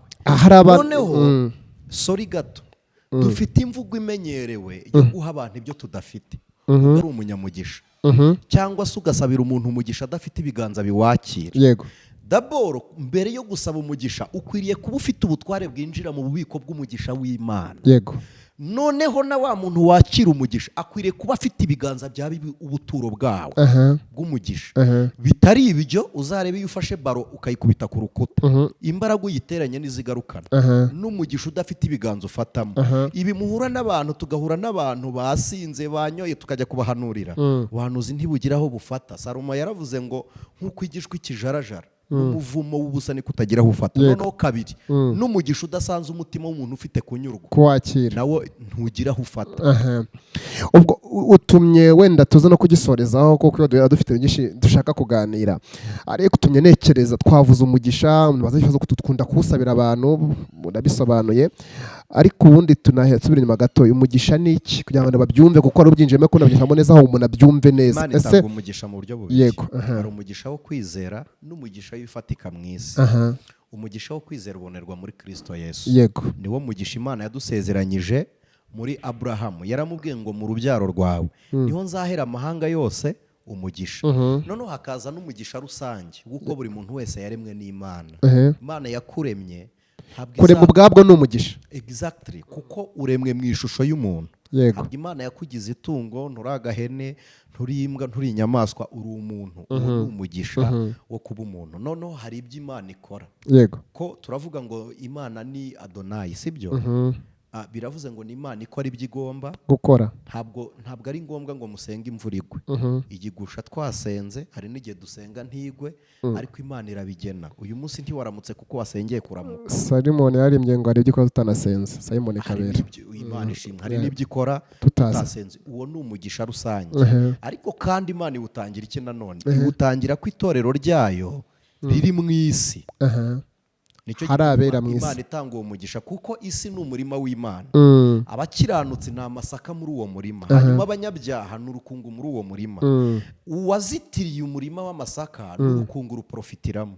Noneho sorry gato, dufite imvugo imenyerewe yo guha abantu ibyo tudafite. Ari umunyamugisha. Cyangwa se ugasabira umuntu umugisha adafite ibiganza biwakira. Yego. Daboro mbere yo gusaba umugisha ukwiriye kuba ufite ubutware bwinjira mu bubiko bw'umugisha w'Imana. Yego. Noneho na wa muntu wakira umugisha akwiriye kuba afite ibiganza bya ubuturo bwawe bw'umugisha. Bitari ibyo uzarebe iyo ufashe baro ukayikubita ku rukuta, imbaraga uyiteranye n'izigarukana. N'umugisha udafite ibiganza ufatamo. Ibi muhura n'abantu, tugahura n'abantu basinze banyoye tukajya kubahanurira. Ubuhanuzi ntibugiraho bufata. Salomo yaravuze ngo nk'uko igishwi kijarajara, umuvumo w'ubusa ni kutagira aho ufata. Noneho kabiri, n'umugisha udasanze umutima w'umuntu ufite kunyurwa, kuwakira, nawo ntugira aho ufata. Ubwo utumye wenda tuza no kugisorezaho kuko dufite byinshi dushaka kuganira. Ariko utumye nekereza, twavuze umugisha, baza ikibazo kutukunda kuwusabira abantu, murabisobanuye. Ariko ubundi tunahetsubira inyuma gato, umugisha ni iki kugira ngo babyumve, kuko ari ubyinjiyemo ko nabyishamo neza aho umuntu abyumve neza. Imana itanga umugisha mu buryo bubiri. Yego. Hari umugisha wo kwizera n'umugisha w'ifatika mu isi. umugisha wo kwizera ubonerwa muri Kristo Yesu. yego Niwo mugisha Imana yadusezeranyije muri Aburahamu. Yaramubwiye ngo mu rubyaro rwawe niho nzahera amahanga yose umugisha. Noneho hakaza n'umugisha rusange kuko buri muntu wese yaremwe n'Imana. Imana yakuremye kurema ubwabwo ni umugisha. Exactly, kuko uremwe mu ishusho y'umuntu. Ntabwo Imana yakugize itungo, nturi agahene, nturi imbwa, nturi inyamaswa, uri umuntu. Uwo ni umugisha wo kuba umuntu. Noneho hari ibyo Imana ikora. Yego. Ko turavuga ngo Imana ni Adonai, sibyo? Biravuze ngo ni Imana ikora ibyo igomba gukora. Ntabwo ari ngombwa ngo musenge imvura igwe. Igigusha twasenze, hari n'igihe dusenga ntigwe, ariko Imana irabigena. Uyu munsi ntiwaramutse kuko wasengeye kuramuka. Simon yaririmbye ngo hari ibyo ikora tutanasenze. Simon Kabera. Imana ishimwe, hari n'ibyo ikora tutasenze. Uwo ni umugisha rusange. Ariko kandi Imana iwutangira iki nanone? Iwutangira ko itorero ryayo riri mu isi. Hari abera mu isi. Imana itanga uwo mugisha kuko isi ni umurima w'Imana. Abakiranutsi ni amasaka muri uwo murima, hanyuma abanyabyaha ni urukungu muri uwo murima. Uwazitiriye umurima w'amasaka ni urukungu ruprofitiramo.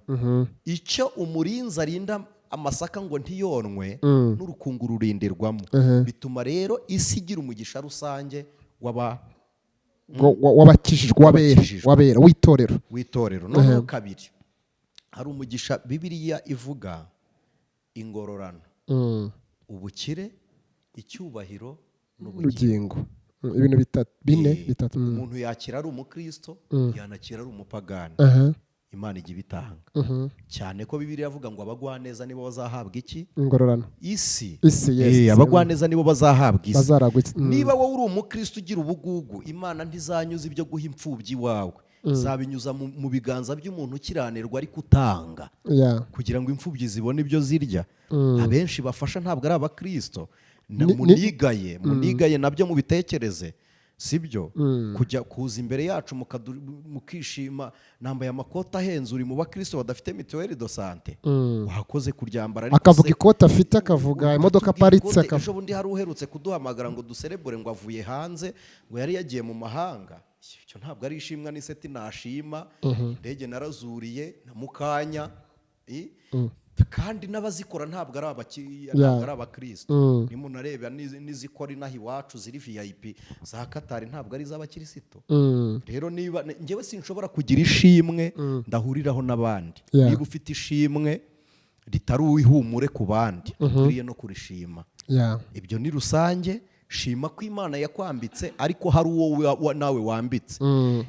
Icyo umurinzi arinda amasaka ngo ntiyonwe n'urukungu rurindirwamo. Bituma rero isi igira umugisha rusange w'abakijijwe, w'abera w'itorero. Noneho kabiri, hari umugisha Bibiliya ivuga ingororano, ubukire, icyubahiro n'ubugingo. Ibintu bitatu. Umuntu yakira ari umukristo, yanakira ari umupagani. Imana ijya ibitanga. Cyane ko Bibiliya avuga ngo abagwaneza nibo bazahabwa iki? Ingororano. Isi. Yes. Abagwaneza nibo bazahabwa isi. Niba wowe uri umukristo ugira ubugugu, Imana ntizanyuza ibyo guha imfubyi wawe. Zabinyuza mu biganza by'umuntu ukiranirwa ariko utanga, kugira ngo imfubyi zibone ibyo zirya. Abenshi bafasha ntabwo ari abakristo. Munigaye nabyo mubitekereze, sibyo? Kujya kuza imbere yacu mukishima, nambaye amakoti ahenze, uri mu bakristo badafite mituweli do sante, wakoze kuryambara. Akavuga ikoti afite, akavuga imodoka aparitse. Ejo bundi hari uherutse kuduhamagara ngo duserebure ngo avuye hanze, ngo yari yagiye mu mahanga. Icyo ntabwo ari ishimwa Anicet nashima. Indege narazuriye na mukanya, kandi n'abazikora ntabwo ari abakristo. Nimunareba n'izikora inaha iwacu ziri VIP za Katari ntabwo ari iz'abakristo. Rero niba njyewe sinshobora kugira ishimwe ndahuriraho n'abandi. Niba ufite ishimwe ritari uwihumure ku bandi, ukwiriye no kurishima. Ibyo ni rusange. Shima ko Imana yakwambitse, ariko hari uwo nawe wambitse.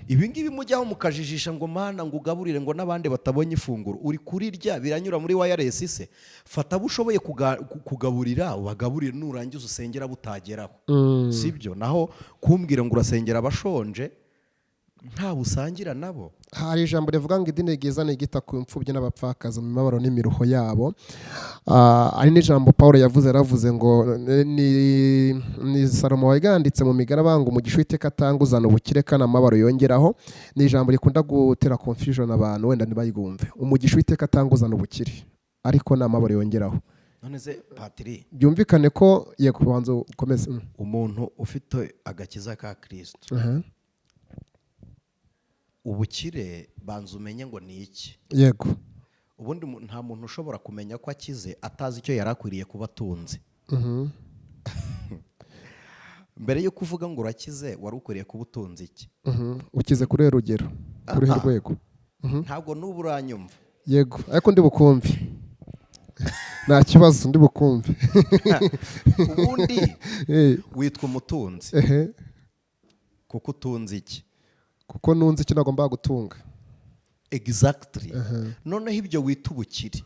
Ibi ngibi mujyaho mukajijisha ngo Mana ngo ugaburire ngo n'abandi batabonye ifunguro, uri kurirya biranyura muri wireless se. Fata bushoboye kugaburira, ubagaburire, nurangiza usengera butageraho. Sibyo? Naho kumbwira ngo urasengera abashonje nta busangira nabo. Hari ijambo rivuga ngo idini ryiza ni igita ku imfubyi n'abapfakazi mu mibabaro n'imiruho yabo. Ari n'ijambo Paulo yaravuze ngo ni Salomo wayanditse mu Migani ngo umugisha Uwiteka atanga uzana ubukire kandi amabaro yongeraho. Ni ijambo rikunda gutera confusion abantu, wenda ntibayigumve. Umugisha Uwiteka atanga uzana ubukire, ariko ni amabaro yongeraho. None se Patiri, byumvikane ko yego kubanza ukomeze. Umuntu ufite agakiza ka Kristo, ubukire banza umenye ngo ni iki. Yego. Ubundi nta muntu ushobora kumenya ko akize atazi icyo yarakwiriye kuba atunze. Mbere yo kuvuga ngo urakize, wari ukwiriye kuba utunze iki? Ukize kuri rugero, kuri rwego. Ntabwo n'ubu uranyumva. Yego, ariko ndi bukumve. Nta kibazo, ndi bukumve. Ubundi witwa umutunzi. Kuko utunze iki? Kuko nunzi icyo nagomba gutunga. Exactly. Noneho ibyo wita ubukire,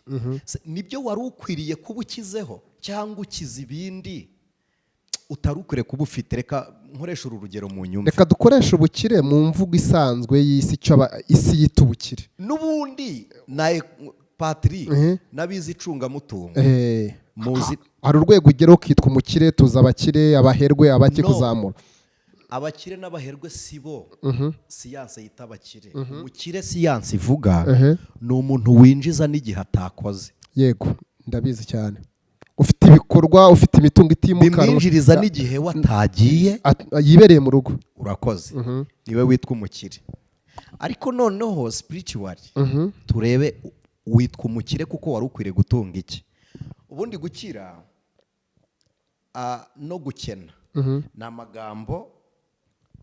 nibyo wari ukwiriye kuba ukizeho, cyangwa ukiza ibindi utari ukwiriye kuba ufite. Reka nkoresha uru rugero mu nyumva. Reka dukoresha ubukire mu mvugo isanzwe y'isi, icyo isi yita ubukire. N'ubundi naye Patiri nabizi icungamutungo. Hari urwego ugeraho ukitwa umukire, tuza abakire, abaherwe, abaki kuzamura. Abakire n'abaherwe sibo siyanse yita abakire. Umukire siyanse ivuga ni umuntu winjiza n'igihe atakoze. Yego, ndabizi cyane. Ufite ibikorwa, ufite imitungo itimukanwa, bimwinjiriza n'igihe watagiye, yibereye mu rugo. Urakoze. Niwe witwa umukire. Ariko noneho spiritually turebe witwa umukire kuko wari ukwiriye gutunga iki. Ubundi gukira no gukena ni amagambo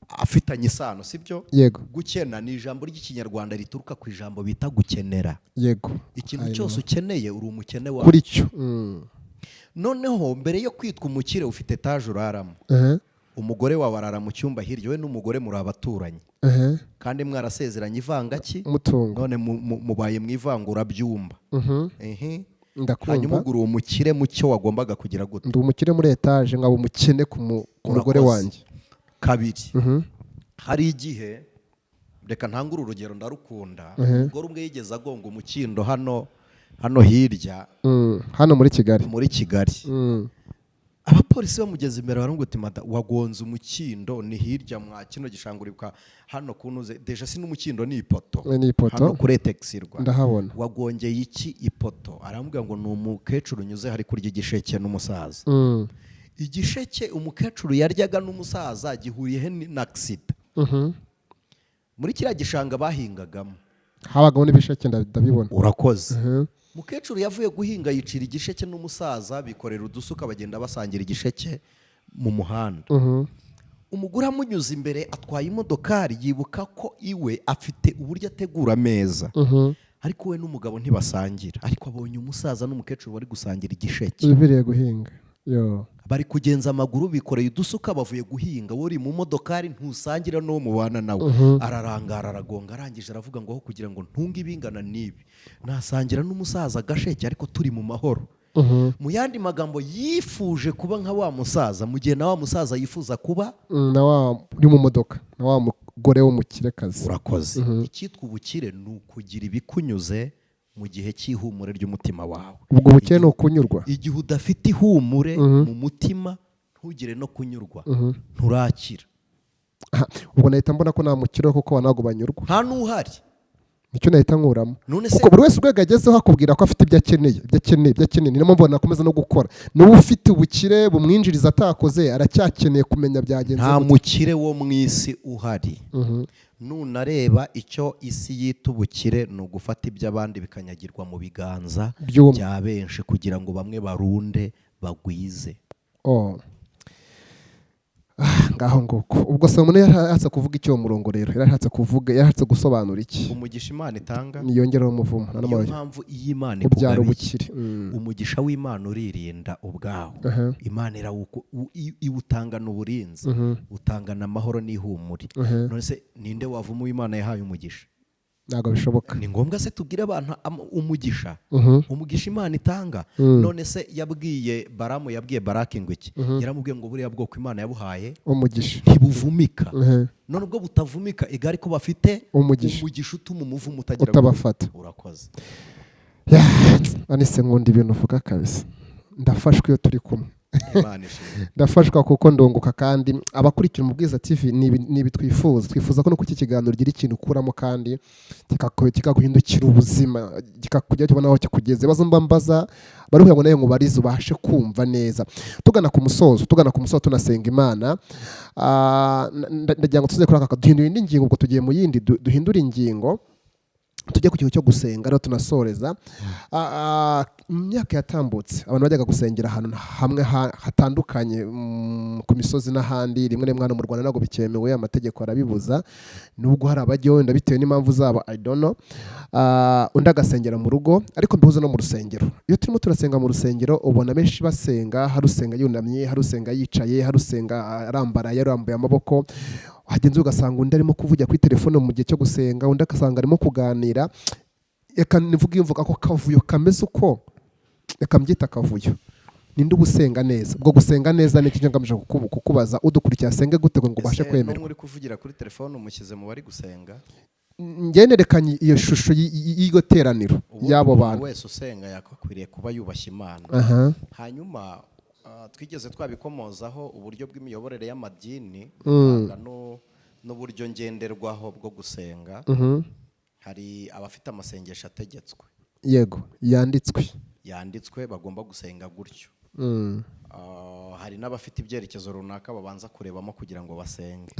afitanye isano, sibyo? Yego. Gukena ni ijambo ry'ikinyarwanda rituruka ku ijambo bita gukenera. Yego. Ikintu cyose ukeneye uri umukene wawe. Kuri cyo. Noneho mbere yo kwitwa umukire ufite etaje uraramo. Umugore wawe arara mu cyumba hirya, we n'umugore muri abaturanyi. Kandi mwarasezeranye ivangaki mutungo, none mubaye mu ivangura byumba. Ndakumva. Hanyuma ugura umukire mu cyo wagombaga kugira gute? Ndi umukire muri etaje ngabo umukene ku mugore wanjye. Kabiri, hari igihe, reka ntangure urugero ndarukunda, umugore umwe yigeze agonga umukindo hano hirya, hano muri Kigali. Abapolisi bamugeze imbere baramubwira ati mada wagonze umukindo ni hirya mwa kino gishangurika hano kunuze deja si n'umukindo ni ipoto. Hano kuri Texirwa. Ndahabona. Wagongeye iki ipoto? Aramubwira ngo ni umukecuru unyuze hari kurya igisheke n'umusaza. Igisheke umukecuru yaryaga n'umusaza gihuriye na accident. Muri kiriya gishanga bahingagamo habagamo n'ibisheke ndabibona. Urakoze. Mukecuru yavuye guhinga yicira igisheke n'umusaza bikorera udusuka bagenda basangira igisheke mu muhanda. Umugore amunyuze imbere atwaye imodokari yibuka ko iwe afite uburyo ategura ameza. Ariko we n'umugabo ntibasangira, ariko abonye umusaza n'umukecuru bari gusangira igisheke. Bibiriye guhinga. Yo. Bari kugenza amaguru bikoreye udusuka bavuye guhinga, wori mu modokari ntusangira no mubana nawe. Ararangara aragonga arangije aravuga ngo aho kugira ngo ntunge ibingana nibi nasangira n'umusaza gasheke ariko turi mu mahoro. Mu yandi magambo yifuje kuba nka wa musaza mu gihe na wa musaza yifuza kuba na wa uri mu modoka na wa mugore w'umukirekazi. Urakoze. Icyitwa ubukire ni ukugira ibikunyuze mu gihe cy'ihumure ry'umutima wawe. Ubwo bukire no kunyurwa. Igihe udafite ihumure mu mutima ntugire no kunyurwa, nturakira. Ubwo nahita mbona ko nta mukire kuko wanago banyurwa. Nta n'uhari. Nicyo nahita nkuramo. Kuko buri wese urwego agezeho akubwira ko afite ibyo akeneye. Niyo mpamvu nakomeza no gukora. N'ubu ufite ubukire bumwinjiriza atakoze aracyakeneye kumenya byagenze. Nta mukire wo mu isi uhari. Nunareba icyo isi yita ubukire ni ugufata iby'abandi bikanyagirwa mu biganza bya benshi kugira ngo bamwe barunde bagwize. Ngaho nguko. Ubwo se umuntu yarahatse kuvuga icyo murongo rero, yarahatse gusobanura iki? Umugisha Imana itanga niyongeraho umuvumo. Niyo mpamvu iyi Imana ubyara ubukire. Umugisha w'Imana uririnda ubwawo. Imana iwutanga n'uburinzi, utanga n'amahoro n'ihumure. None se ninde wavuma Imana yahaye umugisha? Ntabwo bishoboka. Ni ngombwa se tubwire abantu umugisha. Umugisha Imana itanga. None se Baramu yabwiye Baraki ngo iki? Yaramubwiye ngo buriya bwoko Imana yabuhaye umugisha ntibuvumika. None ubwo butavumika igari ko bafite umugisha utuma umuvumo utabafata. Urakoze. Anicet nkunda ibintu uvuga kabisa. Ndafashwe iyo turi kumwe. Ndafashwa kuko ndunguka kandi abakurikira umubwiza TV nibi twifuza ko no kuki kiganiro gira ikintu ukuramo kandi kikaguhindukira ubuzima kikakujya kibona aho kikugeze bazumbaza bari kugira ngo nayo ngo barize ubashe kumva neza. Tugana ku musozo tunasenga Imana. Ndagira ngo tuze kuri aka duhindura indi ngingo ubwo tugiye mu yindi duhindura ingingo tujye ku kintu cyo gusenga rero tunasoreza. Mu myaka yatambutse abantu bajyaga gusengera ahantu hamwe hatandukanye ku misozi n'ahandi, rimwe rimwe hano mu Rwanda ntabwo bikemewe, amategeko arabibuza nubwo hari abajyaho wenda bitewe n'impamvu zabo I don't know. Undi agasengera mu rugo ariko mbihuza no mu rusengero. Iyo turimo turasenga mu rusengero ubona benshi basenga, hari usenga yunamye, hari usenga yicaye, hari usenga arambaraye arambuye amaboko. Wagenze ugasanga undi arimo kuvugira kuri telefone mu gihe cyo gusenga, undi agasanga arimo kuganira. Reka nivuga ko kavuyo kameze uko, reka mbyita kavuyo. Ninde ubusenga neza? Ubwo gusenga neza ni iki ngamije kukubaza udukurikira asenge gute ngo ubashe kwemera? Uri kuvugira kuri telefone umushyize mu bari gusenga? Ngenerekanye iyo shusho y'iyo teraniro y'abo bantu. Wese usenga yakakwiriye kuba yubashye Imana. Hanyuma twigeze twabikomozaho uburyo bw'imiyoborere y'amadini n'uburyo ngenderwaho bwo gusenga. Hari abafite amasengesho ategetswe. Yego, yanditswe bagomba gusenga gutyo. Hari n'abafite ibyerekezo runaka babanza kurebamo kugira ngo basenge.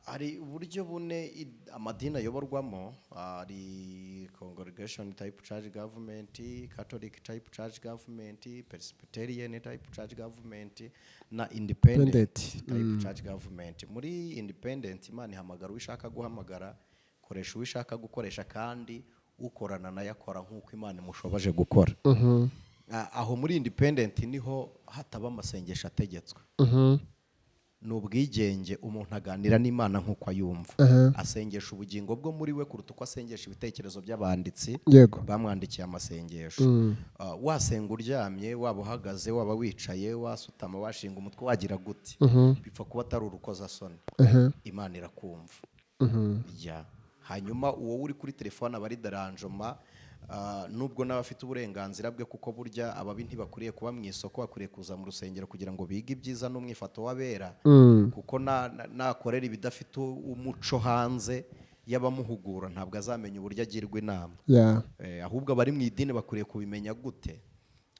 hari uburyo bune amadini ayoborwamo, hari congregation type church government, Catholic type church government, Presbyterian type church government na independent type church government. Muri independent Imana ihamagara uwishaka guhamagara, koresha uwishaka gukoresha, kandi ukorana nayo akora nk'uko Imana imushoboje gukora. Aho muri independent niho hataba amasengesho ategetswe. N'ubwigenge umuntu aganira n'Imana nk'uko ayumva, asengesha ubugingo bwo muri we kuruta uko asengesha ibitekerezo by'abanditsi bamwandikiye amasengesho. Wasenga uryamye, waba uhagaze, waba wicaye, wasutama, washinga umutwe, wagira gute, bipfa kuba atari urukozasoni. Imana irakumva. Hanyuma uwo uri kuri telefone aba ari deranjoma, nubwo n'abafite uburenganzira bwe, kuko burya ababi ntibakuriye kuba mu isoko, bakuriye kuza mu rusengero kugira ngo bige ibyiza n'umwifato w'abera, kuko nakorera ibidafite umuco hanze y'abamuhugura ntabwo azamenya uburyo agirwa inama. Ahubwo abari mu idini bakuriye kubimenya gute.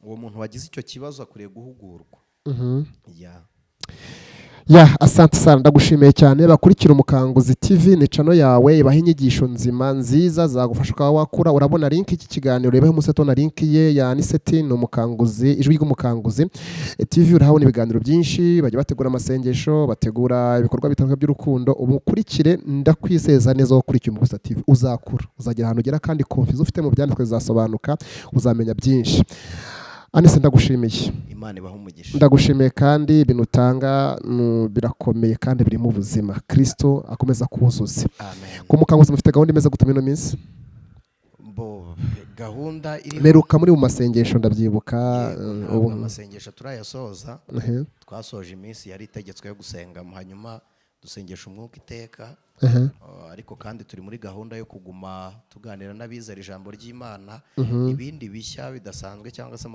Uwo muntu wagize icyo kibazo akuriye guhugurwa. Asante sana, ndagushimiye cyane. Bakurikira Umukanguzi TV, ni channel yawe ibaha inyigisho nzima nziza zagufasha ukaba wakura. Urabona link iki kiganiro, rebaho museto na link ye ya Anicet, no Umukanguzi, ijwi ry'Umukanguzi TV. Urahabona ibiganiro byinshi, bajya bategura amasengesho, bategura ibikorwa bitandukanye by'urukundo. Umukurikire, ndakwizeza neza wo kurikira Umukanguzi TV uzakura, uzagera ahantu ugera, kandi confuse ufite mu byanditswe bizasobanuka, uzamenya byinshi. Anicet, ndagushimiye. Imana ibaha umugisha. Ndagushimiye kandi ibintu utanga birakomeye kandi biri mu buzima. Kristo akomeza kuzuza. Amen. Ku Mukanguzi mufite gahunda imeze gutuma ino minsi? Gahunda iri meruka muri mu masengesho, ndabyibuka. Ubu amasengesho turayasoza. Twasoje iminsi yari itegetswe yo gusenga, hanyuma dusengesha umwuka iteka. Ariko kandi turi muri gahunda yo kuguma tuganira n'abizera ijambo ry'Imana, ibindi bishya bidasanzwe cyangwa se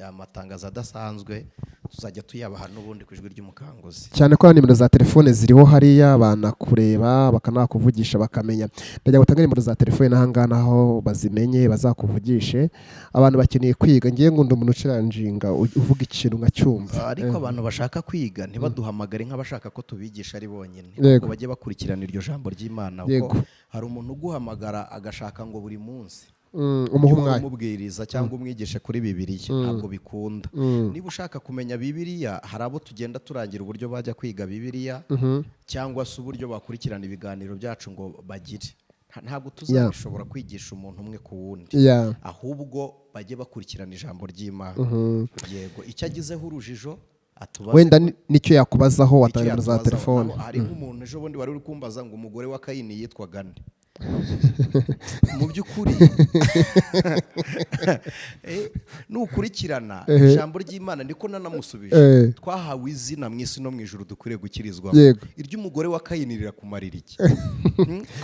amatangazo adasanzwe tuzajya tuyabaha n'ubundi ku ijwi ry'Umukanguzi. Cyane ko nimero za telefone ziriho hariya, banakureba bakanakuvugisha bakamenya. Ndajya gutanga nimero za telefone n'ahangana aho bazimenye bazakuvugishe. Abantu bakeneye kwiga, ngiye ngundi umuntu uciranjinga uvuga ikintu nkacyumva. Ariko abantu bashaka kwiga ntibaduhamagare nk'abashaka ko tubigisha ari bonyine, ngo bajye bakurikirana iryo jambo ry'Imana. Uko hari umuntu uguhamagara agashaka ngo buri munsi umubwiriza cyangwa umwigishe kuri Bibiliya, ntabwo bikunda. Niba ushaka kumenya Bibiliya, hari abo tugenda turangira uburyo bajya kwiga Bibiliya, cyangwa se uburyo bakurikirana ibiganiro byacu ngo bagire. Ntabwo tuzabishobora kwigisha umuntu umwe ku wundi, ahubwo bajye bakurikirana ijambo ry'Imana. Yego, icyo agizeho urujijo atubaze, wenda nicyo yakubazaho watanga za telefone. Hari nk'umuntu ejo bundi wari uri kumbaza ngo umugore wa Kayini yitwaga nde. Mu by'ukuri nukurikirana ijambo ry'Imana niko nanamusubije, twahawe izina mu isi no mu ijuru dukwiriye gukirizwamo. Iry'umugore wa Kayini rirakumarira iki?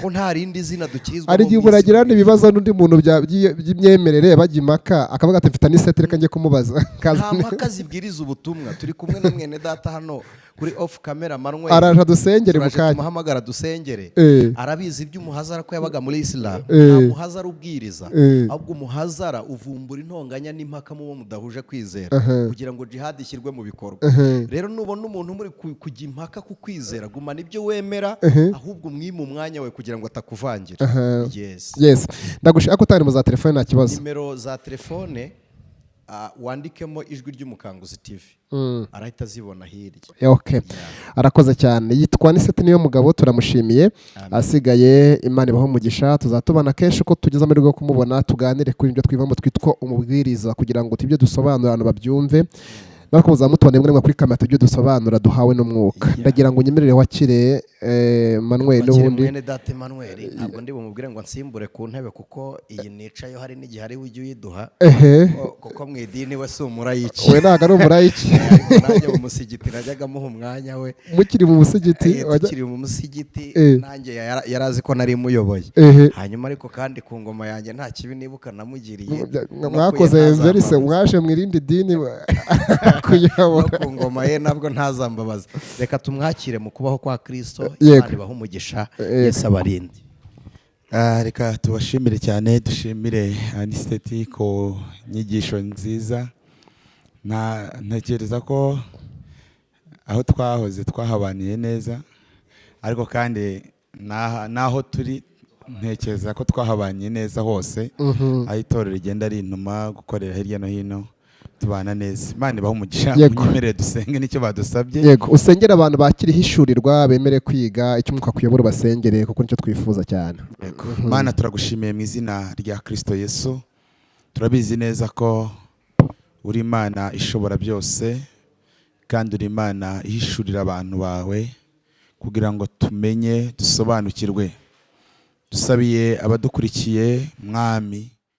Ko nta rindi zina dukirizwamo. Ari gihe buragira n'ibibazo n'undi muntu by'imyemerere bagimaka, akavuga ati mfite Anicet, reka njye kumubaza. Nta mpaka zibwiriza ubutumwa. Turi kumwe na mwene data hano kuri off camera Manuel, araje dusengere mukanya, tumuhamagara dusengere. Arabizi iby'umuhazara ko yabaga muri Islam. Nta muhazara ubwiriza, ahubwo umuhazara uvumbura intonganya n'impaka mu bo mudahuje kwizera, kugira ngo jihad ishyirwe mu bikorwa. Rero nubona umuntu muri kujya impaka ku kwizera, gumana ibyo wemera, ahubwo mwime umwanya we kugira ngo atakuvangira. Yes, ndagushaka ko utari mu za telefone nta kibazo. Nimero za telefone wandikemo ijwi ry'Umukanguzi TV, arahita zibona hirya. Arakoze cyane. Yitwa Anicet Niyo mugabo, turamushimiye. Asigaye Imana ibaho umugisha, tuzatubana kenshi uko tugeze amahirwe yo kumubona, tuganire kuri ibyo twivamo twitwa umubwiriza, kugira ngo tibyo dusobanura abantu babyumve. Nako muzamutubane mwe kuri kamera tujye dusobanura duhawe n'umwuka. Ndagira ngo nyemerere wakire Manuel n'ubundi. Mwene data Manuel, ntabwo ndi bumubwire ngo nsimbure ku ntebe, kuko iyi nicayo hari n'igihe ari ujye uyiduha, kuko mu idini we si umurayiki. We ntabwo ari umurayiki. Nanjye mu musigiti najyaga muha umwanya we. Mukiri mu musigiti? Tukiri mu musigiti, nanjye yarazi ko nari muyoboye. Hanyuma ariko kandi ku ngoma yanjye nta kibi nibuka namugiriye. Mwakoze verise, mwaje mu irindi dini kuyobora ku ngoma ye, nabwo ntazambabaza. Reka tumwakire mu kubaho kwa Kristo. Imana ibaha umugisha, Yesu abarinde. Reka tubashimire cyane, dushimire Anicet ko nyigisho nziza. Ntekereza ko aho twahoze twahabaniye neza, ariko kandi naho turi ntekereza ko twahabanye neza hose, aho itorero rigenda rintuma gukorera hirya no hino tubana neza. Imana ibahe umugisha, munyemerere dusenge nicyo badusabye. Yego, usengera abantu bakiri hishurirwa bemere kwiga icyo umwuka kuyobora basengere, kuko nicyo twifuza cyane. Yego, Mana turagushimiye mu izina rya Kristo Yesu. Turabizi neza ko uri Imana ishobora byose, kandi uri Imana ihishurira abantu bawe kugira ngo tumenye, dusobanukirwe. Dusabiye abadukurikiye Mwami,